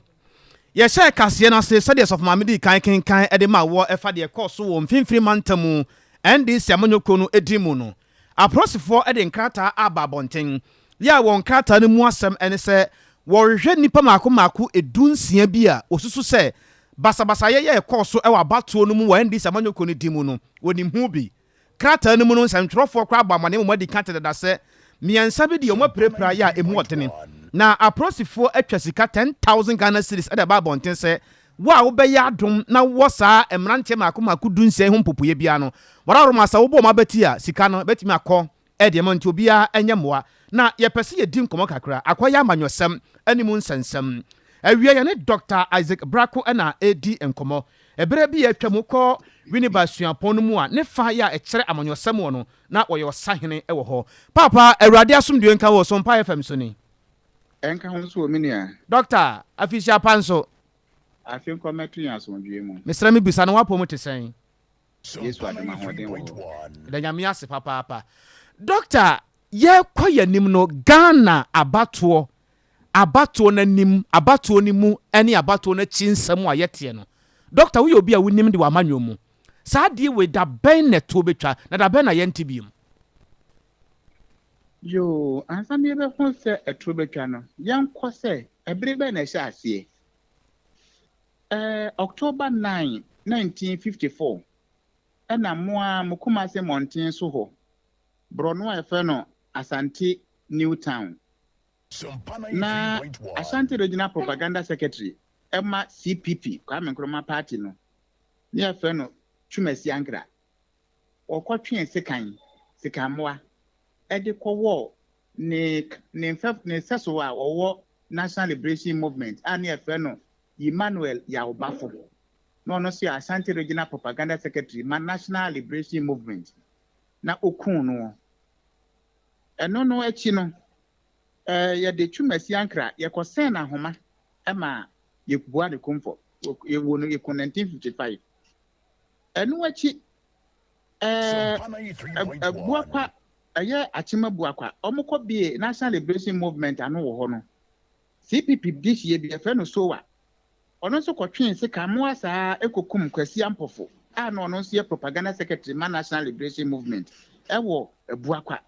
yɛhyɛ kaseɛ no ase sɛdeɛ sɔfo maame di kan kenkan de ma wɔ ɛfa deɛ kɔɔ so wɔ mfimfini manta mu NDC amanyɔkuo no di mu no aporɔsifoɔ de nkrataa aba abɔnten yɛ a wɔn nkrataa no mu asɛm ne sɛ wɔrehwɛ nnipa maako edu nsia bi a osusu sɛ basabasayɛ yɛ kɔɔ so wɔ abatoɔ no mu wɔ NDC amanyɔkuo no di mu no wɔnim ho bi krataa no mu no nsɛntwerɛfoɔ koraa abɔ amane mu adi ka te dada sɛ mmiɛnsa bi deɛ ɔmo apirapira yɛ a emu ɔtene na aporɔsifoɔ atwa sika 10,000 Ghana cedis ɛde ba abɔnten sɛ wo a wobɛyɛ adom na wɔ saa mmeranteɛ maako du nsia ho mpopoyɛ bia no wɔraroma sɛ wobɔ ɔma bɛti a sika no bɛtumi akɔ ɛdeɛ ma nti obiara ɛnyɛ mmoa na yɛpɛ sɛ yɛdi nkɔmmɔ kakra akɔyɛ amanyɔsɛm anim nsɛnsɛm awie yɛ ne Dr. Isaac Brako ɛna ɛdi nkɔmmɔ ɛberɛ bi yɛatwa mu kɔ Winneba suapɔn no mu a ne fa yɛ a ɛkyerɛ amanyɔsɛm wɔ no na wɔyɛ ɔsahene ɛwɔ hɔ papa awurade asomdue nka wɔ Sompa FM so ni ɛnka ho nso wɔ me nua Dr. Afisia pa nso afi nkɔmɛto yɛ asomdue mu mesrɛ me bisa no wapɔ mu te sɛn Yesu adoma hoɔden wɔ da nyame ase papaapa Dr. yɛkɔ yɛnim no Ghana abatoɔ abatoɔ no anim abatoɔ no mu ne abatoɔ no akyi nsɛm a yɛteɛ no doctor woyɛ obi a wonim de w'amanyɔ mu saa adeɛ wei da bɛn na ɛtoɔ bɛtwa na da bɛn na yɛnte biom yo ansa me bɛho sɛ ɛtoro bɛtwa no yɛnkɔ sɛ ɛbere bɛn na ɛhyɛ aseɛ October 9 1954 ɛna moa mokoma sɛ mmɔnten so hɔ borɔno a yɛfrɛ no Asante Newtown na Ashanti Regional Propaganda Secretary Emma CPP Kwame Nkrumah Party no ne yɛfrɛ no Twumasi Ankra ɔkɔtwe sekanmoa ɛde kɔwɔ ne sɛso a ɔwɔ National Liberation Movement a ne yɛfrɛ no Emmanuel Yaobafo na ɔno so yɛ Ashanti Regional Propaganda Secretary ma National Liberation Movement na okun no ɛno no akyi no yɛde Twumasi Ankra yɛkɔsɛn na homa ɛma yɛkubua ne komfo yɛwɔ no yɛkɔ 1955 ɛno akyi buakwa ɛyɛ akyema buakwa ɔmokɔ bie National Liberation Movement ano wɔ hɔ no CPP dish yɛ bi ɛfɛ no sowa ɔno nso kɔtwe sika moa saa ekokum Kwasi Ampofo a no ɔno nso yɛ propaganda secretary ma National Liberation Movement ɛwɔ buakwa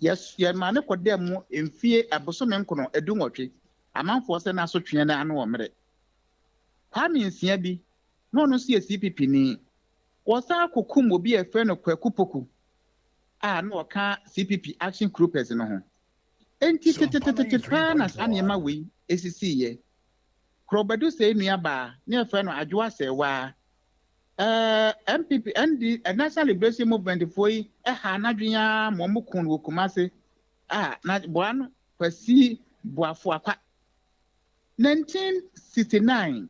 yes yɛ ma ne kɔda mu mfie abosome nkono edunwɔtwe amanfo sɛ na so twe na ano wɔ mere Kwame nsia bi no ɔno nso yɛ CPP ni wɔsa kokum obi ɛfɛ no Kwakupoku a no ɔka CPP action groupers no ho enti tetetetepa na sanema wei esisi ye Krobadu sɛ nuaba ne ɛfɛ no adwoa sɛwa MPP ND National Liberation Movement foi ɛha nadwenya momukun wɔ Kumase na boano Kwasi Boafo akwa 1969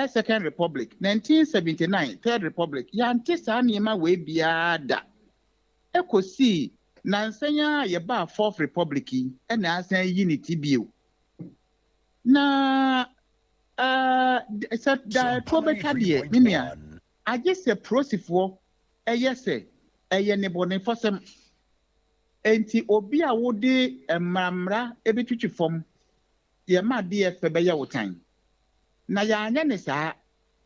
Second Republic 1979 Third Republic yante saa nneɛma wei biara da ekosi nansanya yɛba Fourth Republic ɛna asan unity bio na da tobeka de minua agye sɛ prosifo ɛyɛ sɛ ɛyɛ nebɔne fɔsɛm enti obi a wode mmramra ebetwitwi fam yɛ ma de yɛ fɛ bɛyɛ wotan na yɛanyɛ ne saa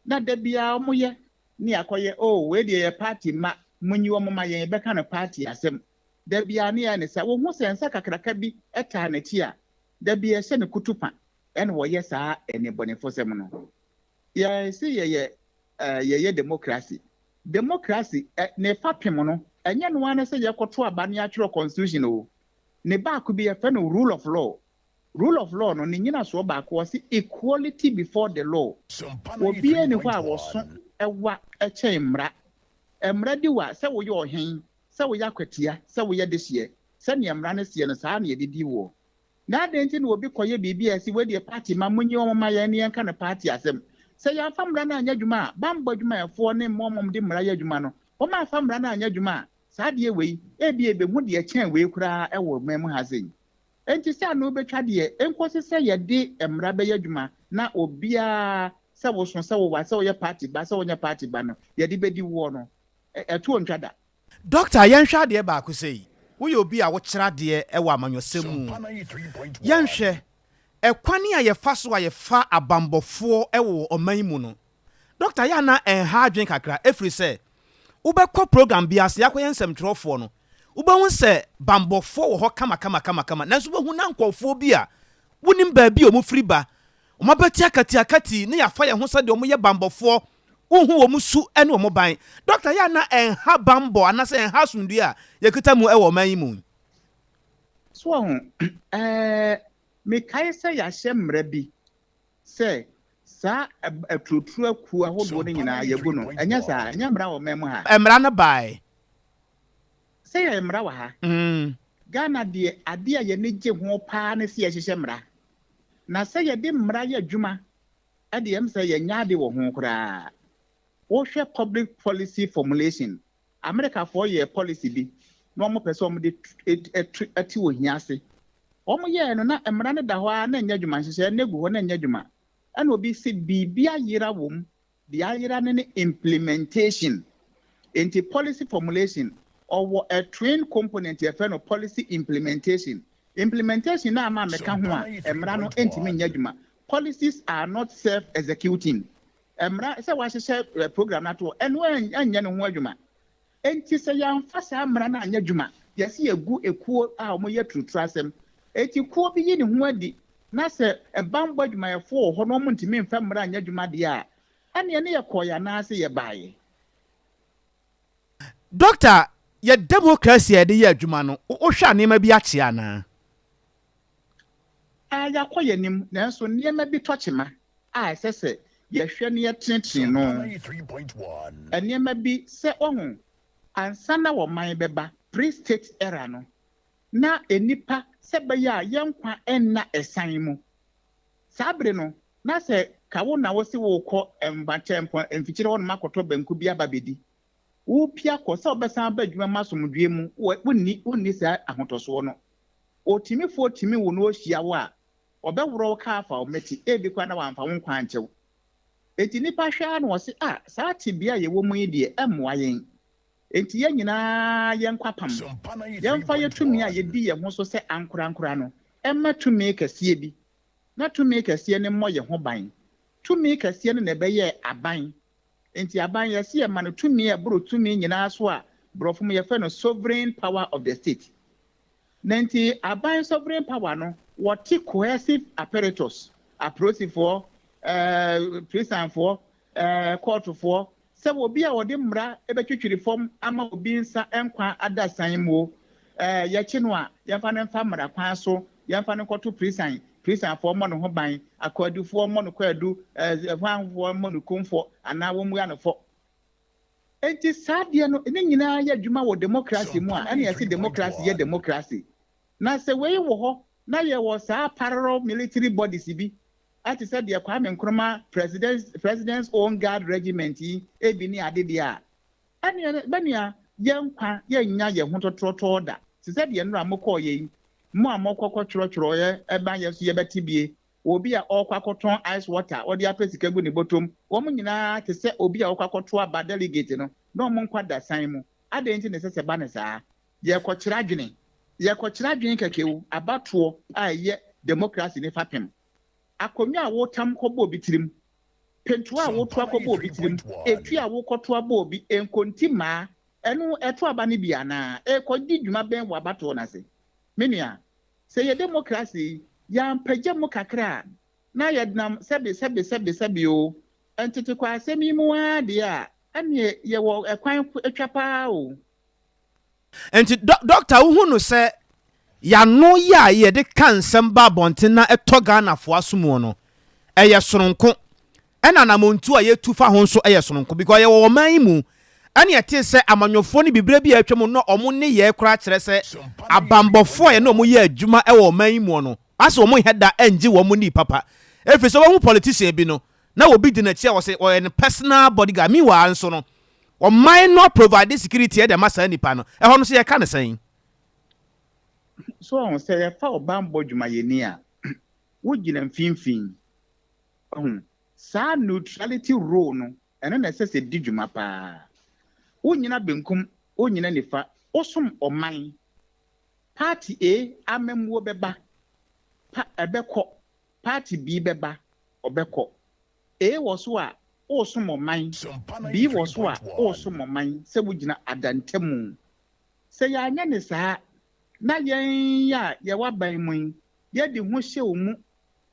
na da bia ɔmoyɛ ne akɔyɛ we de yɛ party ma munyi wɔ ma yɛn bɛka no party asɛm da bia ne yɛ ne saa wo hu sɛ nsa kakraka bi ɛta ne ti a da bia hyɛ ne kutupa ɛna wɔyɛ saa nebɔne fɔsɛm no yɛ sɛ yɛyɛ democracy ne fapem no ɛnyɛ no wane sɛ yɛkɔto aba ne atwerɛ constitution o ne baako bi yɛfɛ no rule of law no ne nyina so baako wɔ equality before the law obi ne hɔ a wɔso ɛwa ɛkyɛ mmara di wa sɛ woyɛ ɔhen sɛ woyɛ akwatia sɛ woyɛ dehyeɛ sɛ ne mmara no sie no saa ne yɛdedi wɔ na adenti ne obi kɔyɛ biribi a ɛsi wɔde party ma munyi wɔn ma yɛn ne yɛn ka no party asɛm sɛ yɛafa mmara no anya adwuma a bambɔ adwumayɛfoɔ ne mmɔmɔm de mmara yɛ adwuma no wɔn afa mmara no anya adwuma a saa deɛ wei ebi ebehu deɛ kyɛn wei koraa ɛwɔ mɛmu ha sɛn enti sɛ ano betwa deɛ enkosi sɛ yɛde mmara bɛyɛ adwuma na obiara sɛ woso sɛ wo wa sɛ woyɛ party ba sɛ wonyɛ party ba no yɛde bɛdi wo no ɛto ntwa da doctor yɛnhwɛ adeɛ baako sɛ woyɛ obi a wokyerɛ adeɛ ɛwɔ amanyɔsɛm mu yɛnhwɛ ɛkwane a yɛfa so a yɛfa abambɔfoɔ ɛwɔ ɔman mu no doctor yɛ na ɛnha adwen kakra ɛfiri sɛ wobɛkɔ program bi ase akɔyɛ nsɛmtwerɛfoɔ no wobɛhu sɛ bambɔfoɔ wɔ hɔ kama nanso wobɛhu na nkɔfoɔ bi a wonim baabi a ɔmo firi ba ɔmo abɛti akati ne yɛafa yɛn ho sɛ deɛ ɔmo yɛ bambɔfoɔ wohu wɔ mu su ɛne ɔmo ban doctor yɛ na ɛnha bambɔ anasɛ ɛnha asomdue a yɛkita mu ɛwɔ ɔman yi mu so mekae sɛ yɛahyɛ mmara bi sɛ saa aturoturo akuo ahodoɔ no nyinaa yɛbu no ɛnyɛ saa ɛnyɛ mmara wɔ man mu ha mmara no bae sɛ yɛ mmara wɔ ha Ghana deɛ adeɛ a yɛne gye ho paa ne sɛ yɛhyehyɛ mmara na sɛ yɛde mmara yɛ adwuma ɛde yɛm sɛ yɛnya ade wɔ ho koraa wohwɛ public policy formulation Americafoɔ yɛ policy bi na ɔmo pɛ sɛ ɔmo de ɛti wɔ hia ase ɔmo yɛ no na mmara no da hɔ a na nyɛ adwuma nhyehyɛ na egu hɔ na nyɛ adwuma ɛna obi si biribi ayera wɔ mu de ayera ne implementation enti policy formulation ɔwɔ a train component yɛfɛ no policy implementation implementation na ama meka ho a emra no entimi nya adwuma. Policies are not self-executing. Emra se wa hyehyɛ program na to eno anya ne ho adwuma. Enti se yamfa saa emra na anya adwuma. Yesi egu ekuo a omo ye trutrasem. Enti kuo bi yi ne ho adi. Na se ebambo adwuma ye fo ho no omo ntimi mfa emra anya adwuma de a. Ane ne ye koya na se ye baaye. Doctor, ye democracy ye de ye adwuma no. Wo hwa nema bi ache ana. Ya koye nim na so nema bi tochema. Sese ye hwe ne ye tenten no. Nema bi se ohun ansa na wo man beba pre-state era no na enipa se be ya yenkwa enna esan mu sabre no na se kawo na wo se wo kɔ embatempo emfikyire wo no makoto banku bi ababedi wo pia kɔ se obesan ba adwuma masomdue mu wonni sa ahotoso no otimifo otimi wo no ohia wo a obɛworo ka afa o meti ebi kwa na wamfa wo nkwa nkyɛw eti nipa hwa na wo se saa tibia ye wo mu yi de emmoa yen enti ye nyina yenkwa pam yemfa yetumi a yedi ye ho so se ankora no emma tumi kɛseɛ bi na tumi kɛseɛ ne mmɔ ye ho ban tumi kɛseɛ ne na bɛyɛ aban enti aban ye se ye ma no tumi e bro tumi nyina so a brofom ye fe no sovereign power of the state nenti aban sovereign power no what cohesive apparatus approach for prison for court for se obi a wode mmra ebetwitwiri fom ama obi nsa enkwa adasan mu ye chi no a ye fa ne mfa mmra kwan so ye fa ne koto prison for mo no ho ban akwadufo mo no kwadu hwanfo mo no kumfo ana wo mu ya no fo enti sadie no ne nyina ye adwuma wo democracy mu a ene ye se democracy ye democracy na se we wo ho na ye wo sa parallel military bodies bi ati said the Kwame Nkrumah president's own guard regiment ebi ni ade dia ane bania yenkwa yenya ye ho totroto da ti said ye nra mokọ ye mo amokọ tworo ye eba ye so ye betibie obi a okwakoton ice water odi apesika gu ni botom wo mo nyina ti se obi a okwakoto aba delegate no na mo nkwa da san mu ade nti ne sese ba ne saa ye kwokira adwene kakewu abato a ye democracy ne fapem akonya a wotam kɔbɔ obi tirim pentu a woto akɔbɔ obi tirim etu a wokɔto abɔ obi enkontima ɛno ɛto aba ne bia na ekɔdi dwuma bɛn wɔ abato na se menua sɛ yɛ democracy ya mpagya mu kakra na yɛdnam sɛbe o entete kwa asɛm yi mu a de a ɛne yɛwɔ ɛkwan atwa paa o enti doctor wo hu no sɛ yano ya ye de kan samba bonten na etoga na fo asomo no eye soronko ena na montu a yetu fa ho nso eye soronko because ye wo man mu ane ete se amanyofo ni bibre bi atwem no omo ne ye kra kire se abambofo ye no omo ye adwuma e wo man mu no ase omo heda enji wo mo ni papa efi so wo politician bi no na wo bi di na chia wo se o personal bodyguard mi wa nso no o man no provide security e de masa nipa no e ho no se ye ka ne san so on say ya fa obambo dwumayeni a wogina mfimfin sa neutrality role no eno na sese di dwuma pa wonyina benkum wonyina nifa osom oman party A amemwo beba ebekọ party B beba obekọ A wo so a osom oman B wo so a osom oman se wogina adantemu se ya anya ne saa na yen ya ye waban mu ye de ho hye omu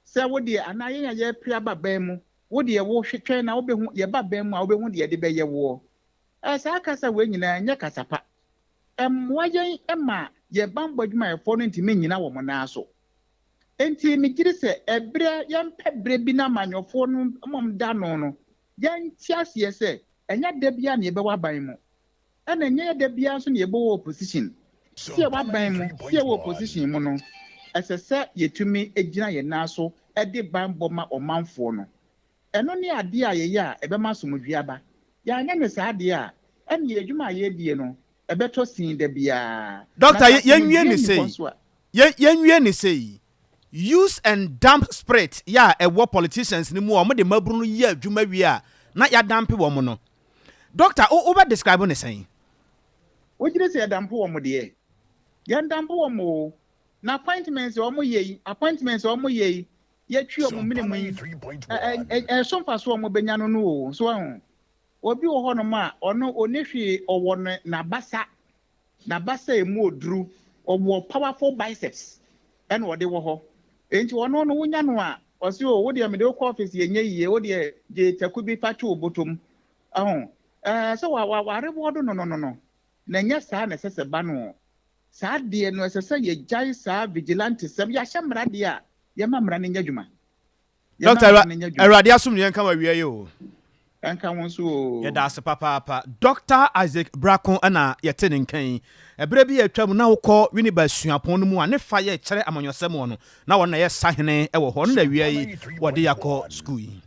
se wo de ana yen ya pria baban mu wo de wo hwetwe na wo be hu ye baban mu a wo be hu de de be ye wo sa kasa we nyina nya kasapa emwa yen ema ye bambo dwuma ye fo no ntimi nyina wo mo na so enti mi giri se ebre yen pebre bi na manyofo no mom da no yen tiase se enya da bia na ye be waban mu ena nya da bia so na ye be wo opposition sie waban mu sie wo opposition mu no esese yetumi egina ye naso ede bambo ma omanfo no eno ne ade a ye ya ebe masomdwe aba ya anya ne sa ade a ene edwuma ye die no ebe to sin da bia doctor yenwie ni sei use and dump spirit ya ewo politicians ni mu o mo de mabru no ye adwuma wi a na ya dampe wo mo no doctor o be describe ne sen wogire se ya dampe wo mo de yan dampe wo mo na appointments omo ye yetwi omo minimum Sompa so omo benya no so obi wo ho no ma ono onehwe owo na basa emu odru owo powerful biceps and wo de wo ho enti ono no wonya no a osi o wo de me de office yenye yiye wo de je taku bi fachi obotom so wa reward no na nya saa na sese ba no saa de no sese ye jai saa vigilante sem ya hyemra de a ye mamra ne nya dwuma Doctor Eradi asum ne kan wa wie yo anka won so ye da se papa Dr. Isaac Brakon ana ye te ne nkan ebere bi atwam na wokọ Winneba suapon no mu a ne fa ye kyere amanyosem no na won na ye sahene e wo ho na wie yi wode yakọ school yi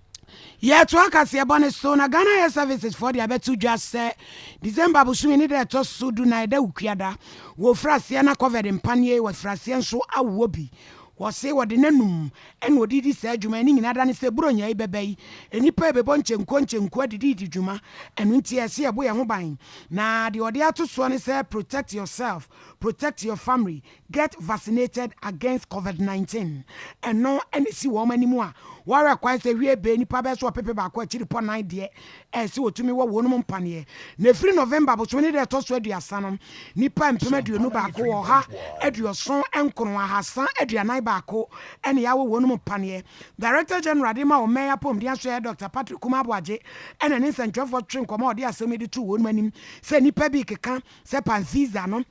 Yeah, to akasi abone so na Ghana Air Services for the abetu just say December busumi ni de to sudu na de ukwiada wo frase na covered mpanie wo frase nso awo bi wo se wo de nanum en wo didi sa adwuma ni nyina da ne se bronya ibebei enipa ebebo nchenkwo adidi dwuma enu nti ese ebo ye ho ban na de ode ato so ne say protect yourself, protect your family, get vaccinated against COVID-19 and no any si wo manimu a wara kwan se wie be nipa be so pepe ba ko akiri po 9 de e si otumi wo wonum mpane na free November bo so ni de to so aduasa no nipa mpema aduonu ba ko wo ha aduoson enkono ahasan aduanan ba ko ene ya wo wonum mpane Director General Dima Omeya pom dia so Dr. Patrick Kumabwaje ene ne nsentwefo twen komo ode asemi de tu wonum anim se nipa bi keka se panziza no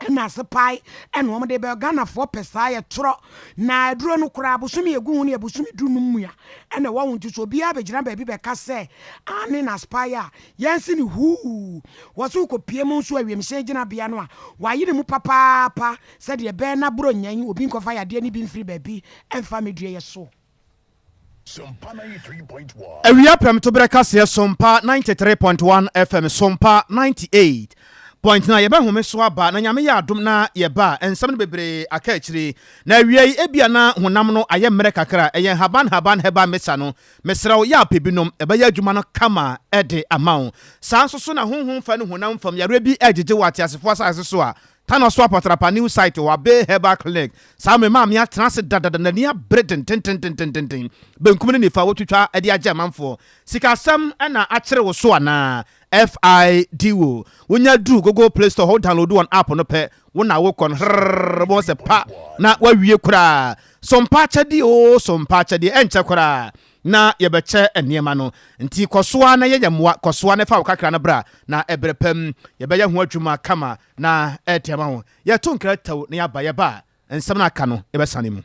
na sepai en wo de be Ghana for pesa ye tro na aduro no kura abusumi egu hu ne abusumi dunum ya ene wo wontu so bia be gina ba bi be ka se ane na spaya yensi ni hu wo so ko pie mu so awiem se gina bia no a wa yire mu papa se de be na bro nyan obi nkofa ya de ni bi mfiri ba bi emfa medue ye so Sompa 93.1 Awia prem to breka se Sompa 93.1 FM Sompa 98 point na yeba home so aba na nyame ya adom na yeba ensam no bebre aka akire na wiei ebia na honam no aye mmere kakra eye haban heba mesa no mesrawo ya pebinom eba ya adwuma no kama ede amawo saa so na honhom fa no honam fam yare bi agege wate asefo asase so a tano so apotrapa new site wa be herbal clinic saa me mam ya trans dadada na nia breden ten benkum ne nifa wotwitwa ade agye manfo sikasam na akere wo so ana FIDO wonya du Google Play Store ho download one app no pe wona wo kon bo se pa na wawie kura Sompa chadi enche kura na yebeche eniema no nti kosoa na yeyamwa kosoa na fa kakra na bra na ebrepam yebeya ho adwuma kama na etema ho yeto nkra taw na yaba yeba ensam na aka no yebesane mu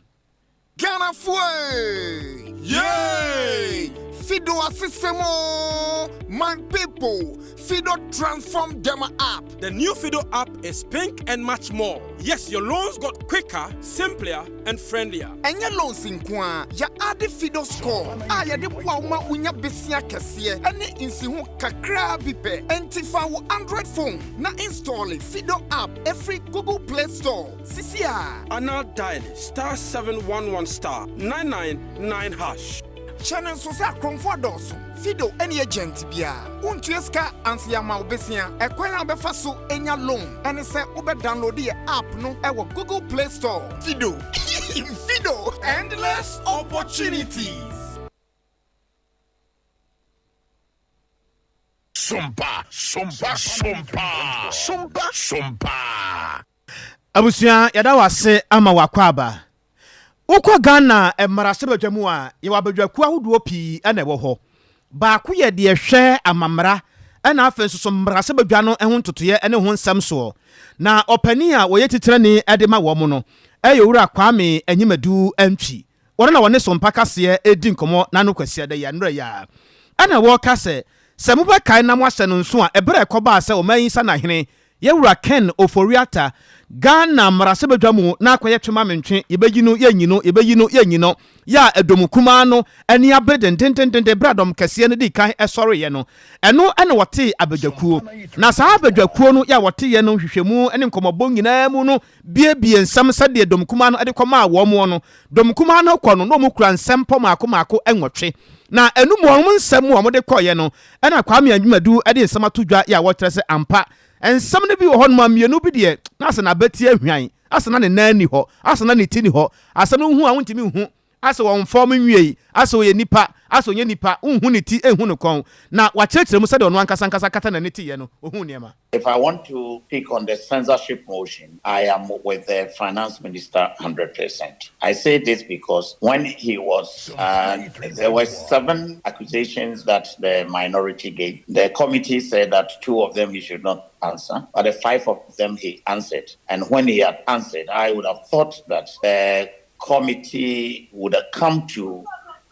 Ghana Fue! Yay! Fido Asisemo! My people! Fido transformed them app. The new Fido app is pink and much more. Yes, your loans got quicker, simpler, and friendlier. And your loans in Kwa, ya add the Fido score. Ya de Pwauma unya besia kesie. Any insihu kakra bipe. Entifa wo Android phone. Na install it Fido app every Google Play Store. Sisia. Anal dial *711*999#. Channel Sosa Comfortos, Fido any agent bia. Untieska ansiyama obesia. Ekwena befaso enya loan. And say ube download the app no ewo Google Play Store. Fido. Fido. Endless opportunities. Sompa. Abusia yada wase ama wakwaba Ukwa Ghana emarasebe dwamu a ye wabadwaku ahodo pi ene wo ho ba ku ye de hwe amamra ena afenso so marasebe dwa no ehun totoye ene ho nsam so na opani a wo ye titirani ede ma wo mu no eye wura kwame anyimadu antwi wona na wone Sompa kase edi nkomo na no kwasi ade ya nra ya ana wo kase se mu ba kai na mo ahye no nso a ebere ekoba se o mayin sa na hene ye wura Ken Oforiata Ghana marasebe dwamu na akoye twema mentwe yebegino yanyino ya edomukuma no eni abreden tententente bradom kase ne di kan esore ye no eno ene wote abadwakuo na saa abadwakuo no ya wote ye no hwehwemu ene nkomobon nyina mu no biebie nsam sade edomukuma no ade koma awo mo no domukuma no kɔ no mo kura nsam pɔ maako enwotwe na enu mo nsam mo de kɔ ye no ena kwame adwumadu ade nsam atodwa ya wotre se ampa ensam ne bi wo hon ma mienu bi de na se na beti ahwan asana ne nani ho asana ne tini ho asana hu a wontimi hu asa won form nwie asa wo ye nipa asa onye nipa hu ne ti ehu ne kon na wa kyerɛkyerɛ mu sɛ de ono ankasa kata na ne ti ye no ohu niema. If I want to pick on the censorship motion, I am with the finance minister 100%. I say this because when he was, there were 7 accusations that the minority gave. The committee said that 2 of them he should not answer, but the 5 of them he answered. And when he had answered, I would have thought that the committee would have come to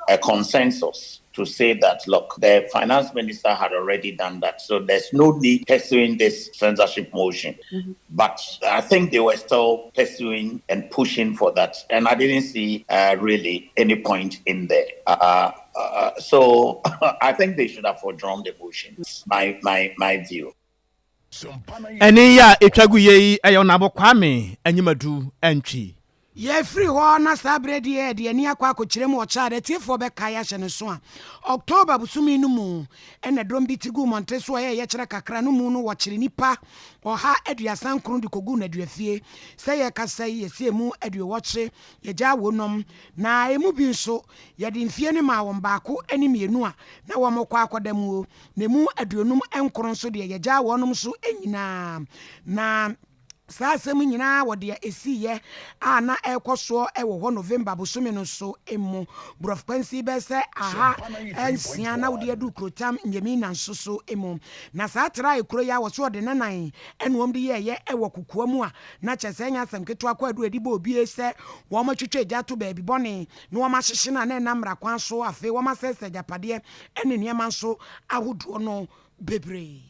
a consensus to say that, look, the finance minister had already done that, so there's no need pursuing this censorship motion. Mm-hmm. But I think they were still pursuing and pushing for that, and I didn't see really any point in there. So I think they should have withdrawn the motion. My view. Eni ya etwagu yi ayonabo kwame anyimadu antwi. Ye free ho na sabredi e de ani akwa akokyerem wo chaade tiefo be kaya hye ne so a October busumi no mu ene dom bitigu monte so ye kyere kakra no mu no wo kyere nipa oha aduasan kron de kogu na duafie se ye kasa ye se mu adue wo kye ye gya wonom na emu bi nso ye de mfie ne ma won baako ani mienu a na wo mokwa akodamu na mu aduonum enkron so de ye gya wonom so enyina na Sasem nyina wode esiye ana ekoso ewo ho November busumi no so emu brofkwansi be se aha ensia na wode adu krotam nyemi na nsoso emu na sa tra ekro ya wo so de nanan enuom de ye ewo kukuwa mu a na kyese nya asem keto akwa adu edibo obi ese wo ma twetwe gya to baabi bone no wo ma hyehye na na namra kwan so afi wo ma sese japade ene niema nso ahodo no bebre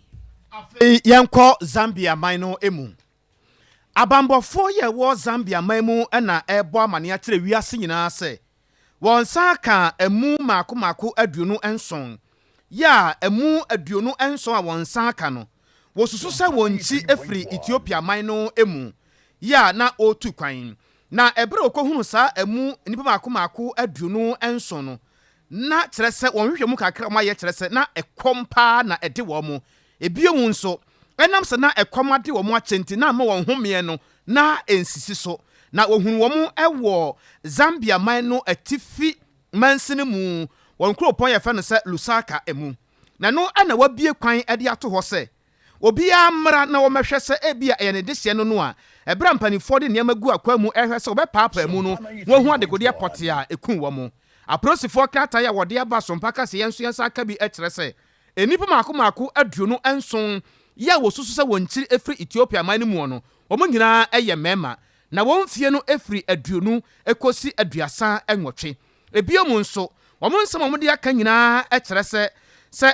afi yenko Zambia mino emu abambofo ye wo Zambia maimu na ebo amane a kire wiase nyina se won saka emu mako aduonu enson ya emu aduonu enson a won saka no wo susu se wonchi efri Ethiopia mino emu ya na otu kwan na ebre okohunu sa emu nipa mako aduonu enson no na kire se won hwehwemu kakra ma ye kire se na ekompa na ede wo mu ebie wu nso enam se na ekomade wo mu achenti na ma won homie no na ensisi so na ohunu wo mu ewo Zambia man no atifi mansene mu won kropon ye fe no se Lusaka emu na no ana wabie kwan ade ato ho se obi amra na wo mehwe se ebia ene de hye no no a ebra mpanifo de niam agu akwa mu ehwe se obepapa mu no wo hu adekode apote a ekun wo mu aprosifo krata ya wode aba Sompa ka se yenso yensa aka bi ekire se enipa mako aduonu enson ya wo susu se wonchiri efri Ethiopia man mu no omo nyina eye mema na won fie no efri aduonu ekosi aduasa enwotwe ebio mu nso omo nsem omo de aka nyina ekire se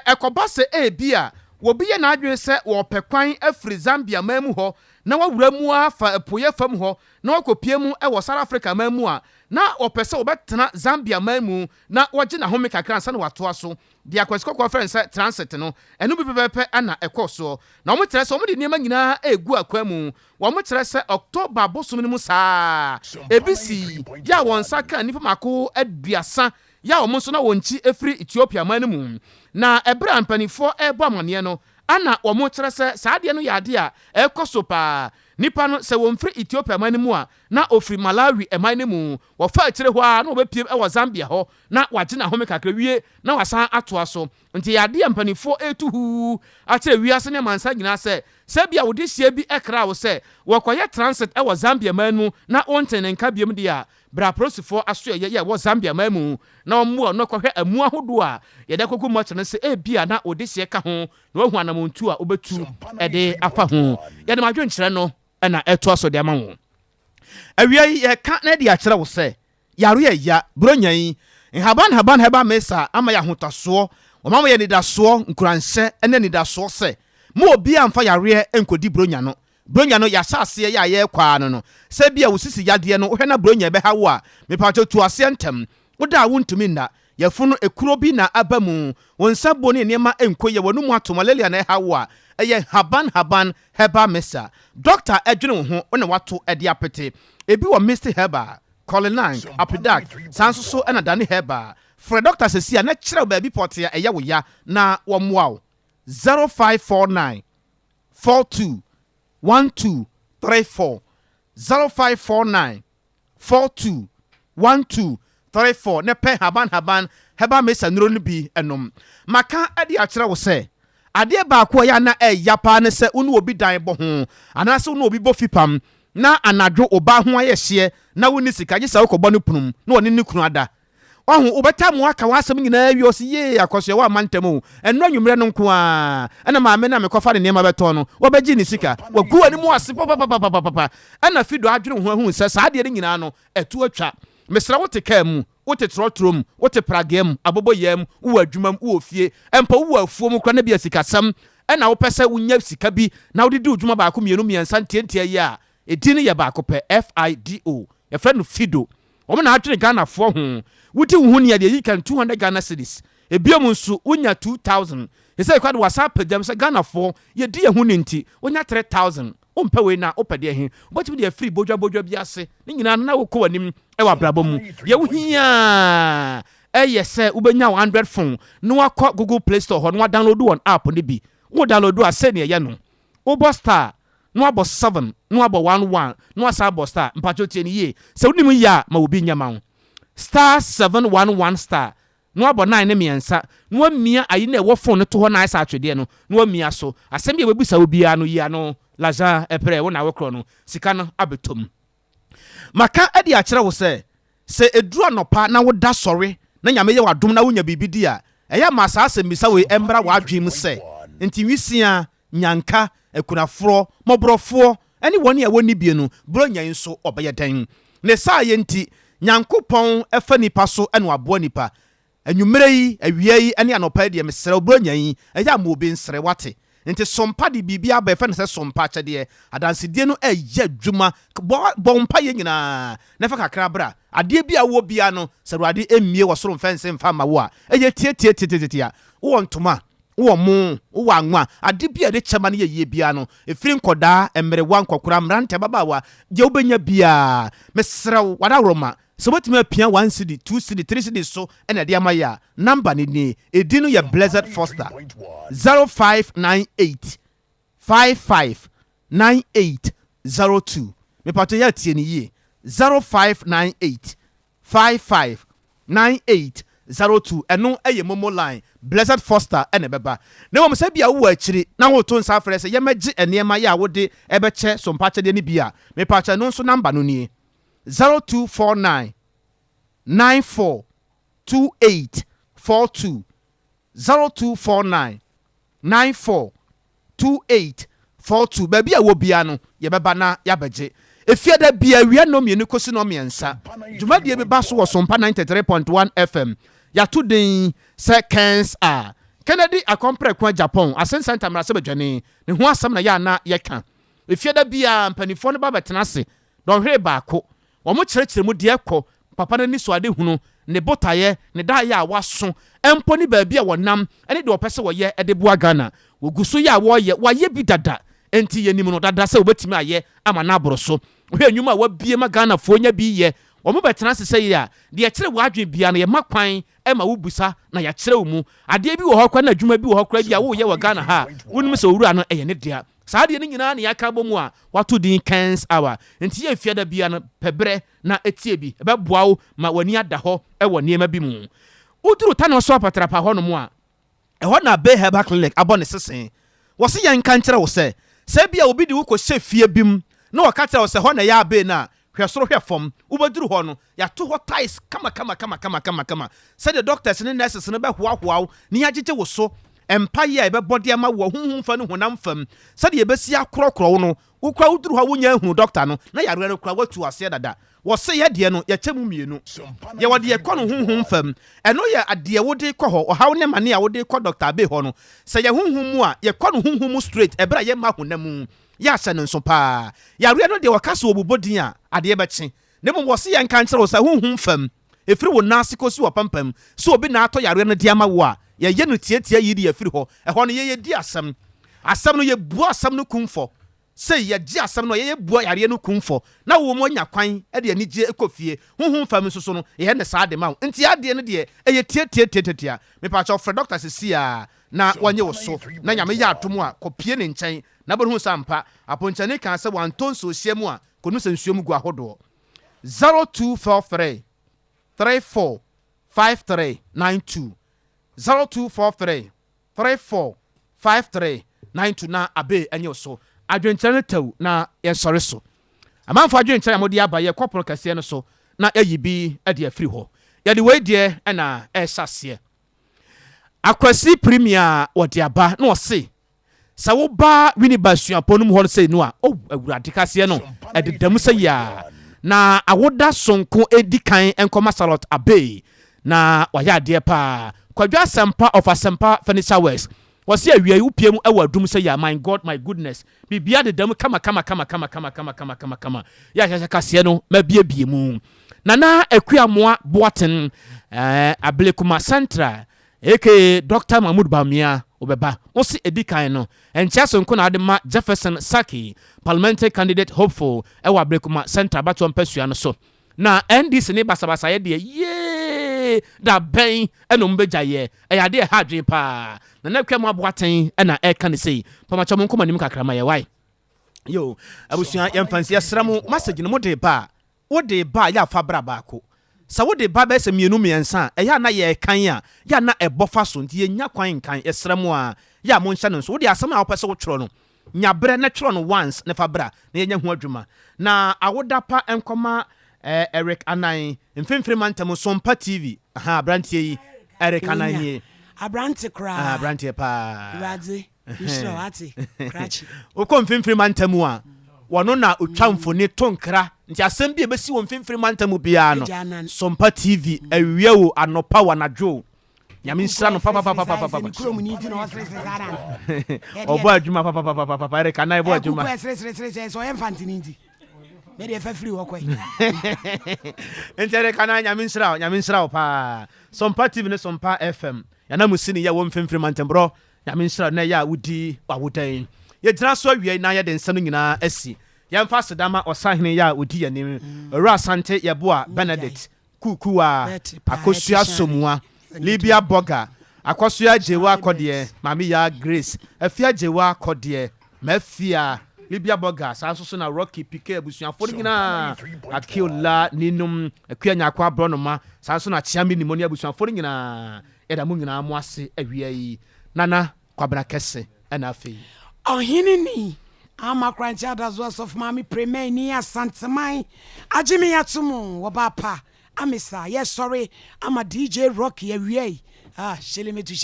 ekoba se ebia wo biye na adwe se wo pekwan efri Zambia man mu ho na wawura mu afa epoye fam ho na wakopie mu e wo South Africa man mu a na opese obetena Zambia man mu na woje na home kakra nsa na watoa so dia kwasikọ conference transit no enu bi pepe ana ekoso na omo kire se omo de niema nyina egu akwa mu wo mo kire se October bosum ni mu saa ebisi ya won saka nipa mako aduasa ya omo so na wonchi efri Ethiopia man mu na ebra mpanifo ebo amane no ana omo kire se saade no yade a ekoso pa nipa no se won fri Ethiopia man mu a na ofri Malawi man mu wo fa kire ho a na obepiem e wo Zambia ho na waje na home kakra wie na wasan atoa so nti yade mpanifo etuhu a kire wiase ne mansa nyina se bia wode hie bi ekra wo se wo koye transit e wo Zambia man mu na onten nka biem dia bra prosifo aso ye wo Zambia man mu na omo no kohwe amu ahodo a ye de kogu mo kire se bia na wode hie ka ho na wahu anamontu a obetu ede afa ho ye de madwen kire no na eto so de ama wo awia ye ka na de akire wo se yaro ye ya bronyan haban heba mesa ama ya hotaso o mama ye nidaso nkuranse ene nidaso se mo obi amfa yare enkodi bronya no ya sase ya ye kwa no se bia wosisi yade no hwe na bronya be hawo a mepacho tu ase ntem woda wontumi nda yefunu ekuro bi na abamu wonsa boni niema enkoye wonu mu atomalelia na hawo a eye haban heba mesa doctor edwene ho one wato ede apete ebi wo Mr Heba Colin Apidak sanso ena dane heba for doctor sesia na kire ba bi pot ya eye wo ya na wo moa 0549 42 1234 0549 42 1234 ne pɛ haban heba mesa nuro no bi enom maka ade akyerɛ wo sɛ ade baako a ya na yapa ne sɛ unu obi dan bɔ ho anase unu obi bɔ fipam na anadwo oba ho ayehye na woni sika gye sɛ wokɔbɔ no punum na woni ne kunu ada ɔho wobɛta mo aka wasɛm nyinaa wi ɔsi ye akɔso wa mantam o ɛno anwumre no nko a ɛna maame na mekɔfa ne nneɛma bɛtɔ no wɔbɛgye ne sika wagu ani mu ase papa ɛna fido adwene ho ahu sɛ saa deɛ ne nyinaa no ɛtu atwa mesra wote kaa mu wote trɔtrom wote pragam aboboyam wo adwumam wo fie empa wo afuo mu kra na bia sikasam ɛna wo pɛsɛ wonya sika bi na wode di adwuma baako mienu miensa ntientia yi a edin yɛ baako pɛ FIDO yɛfrɛ no fido wɔn na atwene Ghana fo ho wudi wo ho ne yɛ kan 200 Ghana cedis ebiom nso wonya 2000 yɛsɛ kwade whatsapp pagam sɛ Ghana fo yɛdi yɛ ho ne nti wonya 3000 wompɛ wei na wopɛ deɛ he wobɛtumi deɛ firi bodwa bi ase ne nyinaa na wokɔ w'anim ɛwɔ abrabɔ mu deɛ wohia ɛyɛ sɛ wobɛnya 100 phone na wakɔ Google Play Store hɔ na wadownload wɔn app ne bi wo download a sɛ ne ɛyɛ no wobɔ star na wabɔ 7 na wabɔ 11 na wasa bɔ star mpatwo tie ne yie sɛ wonim yɛ a ma obi nyama wo star 711 star na wabɔ 9 ne miɛnsa na wamia ayi na ɛwɔ phone no to hɔ na ayɛ atwedeɛ no na wamia so asɛm yɛ wabisa wo biara no yia no laza epre wo na wekro no sika no abetom maka ade akyerɛ wo sɛ eduru anopa na woda sɔre na nyame yɛ wadom na wonya bibidi a ɛyɛ ma saa asɛmmisa we embra wadwem sɛ nti wisia nyanka akunaforo moborɔfoɔ ɛne wɔne a wɔni bie no bro nyan so ɔbɛyɛ dan ne saa yɛ nti nyankopɔn ɛfa nipa so ɛne waboa nipa anwumere yi awia yi ɛne anopa deɛ mesrɛ bro nyan yi ɛyɛ ma obi nsrɛ wate nti sompa de bibia ba ɛfɛ ne sɛ sompa kyɛdeɛ adansedie no ɛyɛ adwuma bɔ mpa yɛ nyinaa na fa kakra bra adeɛ bi a wo bia no sɛ Awurade emmie wɔ soro mfɛnse mfa ma wo a ɛyɛ tie a wo ntoma wo mo wo anwa ade bi a de kyɛma no yɛ bia no efiri nkɔdaa emmerewa nkɔkora mrante babaawa gye wobɛnya bia mesrɛ wadaworoma sɛ wotumi apia 1 cedi 2 cedi 3 cedi so ɛna de ama ya number ni edi no yɛ Blessed Foster 0598 559802 me pato ya tie ni yie 0598 559802 ɛno ɛyɛ momo line Blessed Foster ɛna bɛba na wɔn sɛ bia wo akyiri na wo to nsa frɛ sɛ yɛmɛgye nneɛma ya wo de ɛbɛkyɛ so mpakyɛ de ni bia me pato no nso number no nie 0249 942842 0249 942842 baby a wo bia no ye beba na ya beje efia da bia wi no mienu kosi no miensa dwumadie be ba so wo Sompa 93.1 FM ya to den seconds a Kennedy akompre kwa Japan asensa ntamra se badwane ne ho asam na ya na ye ka efia da bia mpanifo no ba betena se don hwe baako wo mo kyerɛkyerɛ mu de ekɔ papa na ni so ade hunu ne botaye ne da ya waso empo ni baabi a wonam ene de opese woye ede boa Ghana woguso ya woye bi dada enti yenim no dada sɛ obetimi aye ama na aboro so hwe anwuma a wabie ma Ghana fo nya bi ye wo mo betena sesɛ yi a de kyerɛ wadwe bia na ye makwan ema wobusa na ya kyerɛ wo mu ade bi wo hɔ kwa na adwuma bi wo hɔ kwa bi a wo ye wo Ghana ha wonim sɛ owura no eye ne dia saa de ne nyinaa ne yaka bɔ mu a wato din kens hour nti ye fia da bia no pebre na etie bi ɛbɛboa wo ma wani ada hɔ ɛwɔ nneɛma bi mu uduru ta no so apatrapa hɔ no mu a ɛhɔ na Bay Herbal Clinic abɔ ne sesen wɔ se yɛn kan kyerɛ wo sɛ bia obi de wo kɔ hyɛ fie bim na wɔka kyerɛ wo sɛ hɔ na yɛ abe na hwɛ soro hwɛ fam wobɛduru hɔ no yɛato hɔ ties kama sɛ the doctors ne nurses no bɛhoahoa wo ne yɛagyegye wo so empa ye ɛbɛbɔ de ama wo honhom fa no honam fam sɛ de yɛbɛsi akorɔkorɔ wo no wokra woduru hɔ wonya hu doctor no na yare no kra watu ase dada wo se yɛ de no yɛkyɛ mu mienu yɛ wode yɛ kɔ no honhom fam ɛno yɛ adeɛ wode kɔ hɔ ɔhaw ne mane a wode kɔ doctor be hɔ no sɛ yɛ honhom mu a yɛ kɔ no honhom straight ɛbra yɛ ma honam yɛ ahyɛ no nso paa yare no de wɔka so obubodin a adeɛ bɛkye ne mo wo se yɛ nka nkyerɛ wo sɛ honhom fam efiri wo nase kosi wo pampam so obi na atɔ yare no de ama wo a ye no tietia yi de yɛfiri hɔ ɛhɔ no ye di asɛm no ye bua asɛm no kumfɔ sɛ ye gye asɛm no ye bua yare no kumfɔ na wo mo nya kwan de ani gye ekofie honhom fam so no ye ne saa de ma wo nti ade no de ye tietia me pa cha ofre doctor sesia na wanye wo so na nyame ya atom a kopie ne nkyɛn na bɛhu sampa aponkyane kan sɛ wanton so hyiamu a konu sɛ nsuo mu gu ahodoɔ 0243 34 5392 0243 34 5392 na abe enye so adwenkyerɛ no taw na yɛsɔre so amanfo adwenkyerɛ mo de aba yɛ kɔporo kɛseɛ no so na ayi bi de afiri hɔ yɛde wei deɛ ɛna ɛhyɛseɛ akwasi premier wɔde aba na ɔse sɛ woba winiba suapɔ no mu hɔ no sɛ no a awurade kaseɛ no ɛdedam sɛ yia na awoda sonko edi kan nkɔma salot abe na wayɛ adeɛ paa kwadwa asɛmpa of asɛmpa furniture works wɔsi awia yi piem ɛwɔ adum sɛ ya my god my goodness bibia dedam kama ya hyehyɛ kaseɛ no mabiebie mu nana akuamoa boaten ablekuma central aka Dr. Mahmoud Bamia obeba wosi edi kan no enkyɛ sonko na ade ma Jefferson Saki parliamentary candidate hopeful ɛwɔ ablekuma central bato mpasua no so na NDC ne basabasa yɛ deɛ ye da bɛn ɛna mbɛgya yɛ ɛyɛ adeɛ ha adwen paa na na kwa mu aboaten ɛna ɛka ne sei pamakyɛ mo nkɔma nim kakra ma yɛ wai yo abusua yɛmfansi yɛsra mo message no mode ba wode ba yɛ afa bra baako sa wode ba bɛ sɛ mienu miɛnsa ɛyɛ na yɛ kan a yɛ na ɛbɔfa so nti yɛnya kwan kan yɛsra mo a yɛ mo nhyɛ no so wode asɛm a wopɛ sɛ wotwerɛ no nyabrɛ na twerɛ no once ne fa bra na yɛnya ho adwuma na awoda pa nkɔma Eric Anan mfimfiri mantam Sompa TV abrantie yi Eric Anan yi abrantie kra abrantie pa radze bishro ati krachi okɔ mfimfiri mantam a wɔno na otwa mfoni tonkra nti asɛm bi ebesi wɔ mfimfiri mantam bia no Sompa TV awia wo anopa wanadwo nyame nsira no papa ɔbɔ adwuma papa Eric Anan bɔ adwuma so yɛmfantini me de fa free wokɔ entere kana nyame nsira pa Sompa TV ne Sompa FM yana musini ya wo mfimfiri mantembro nyame nsira na ya wudi awodan ye gyina so awie na ye de nsano nyina asi yɛmfa sedama ɔsahene ya wudi yanim owura asante yɛboa Benedict kukuwa akosua somua Libia Boga akosua jewa akɔdeɛ mami ya Grace afia jewa akɔdeɛ mafia Libia Boga so na Rocky PK abusuafo nyina akiola ninum akua nyakwa bronoma so na chiami ni moni abusuafo nyina eda mu nyina mo ase awia yi nana kwabra kese na afei ohini ni ama kranchi adazo of mami premier ni asanteman agimi yatumu wobapa amisa yes sorry ama DJ Rocky awia yi shele me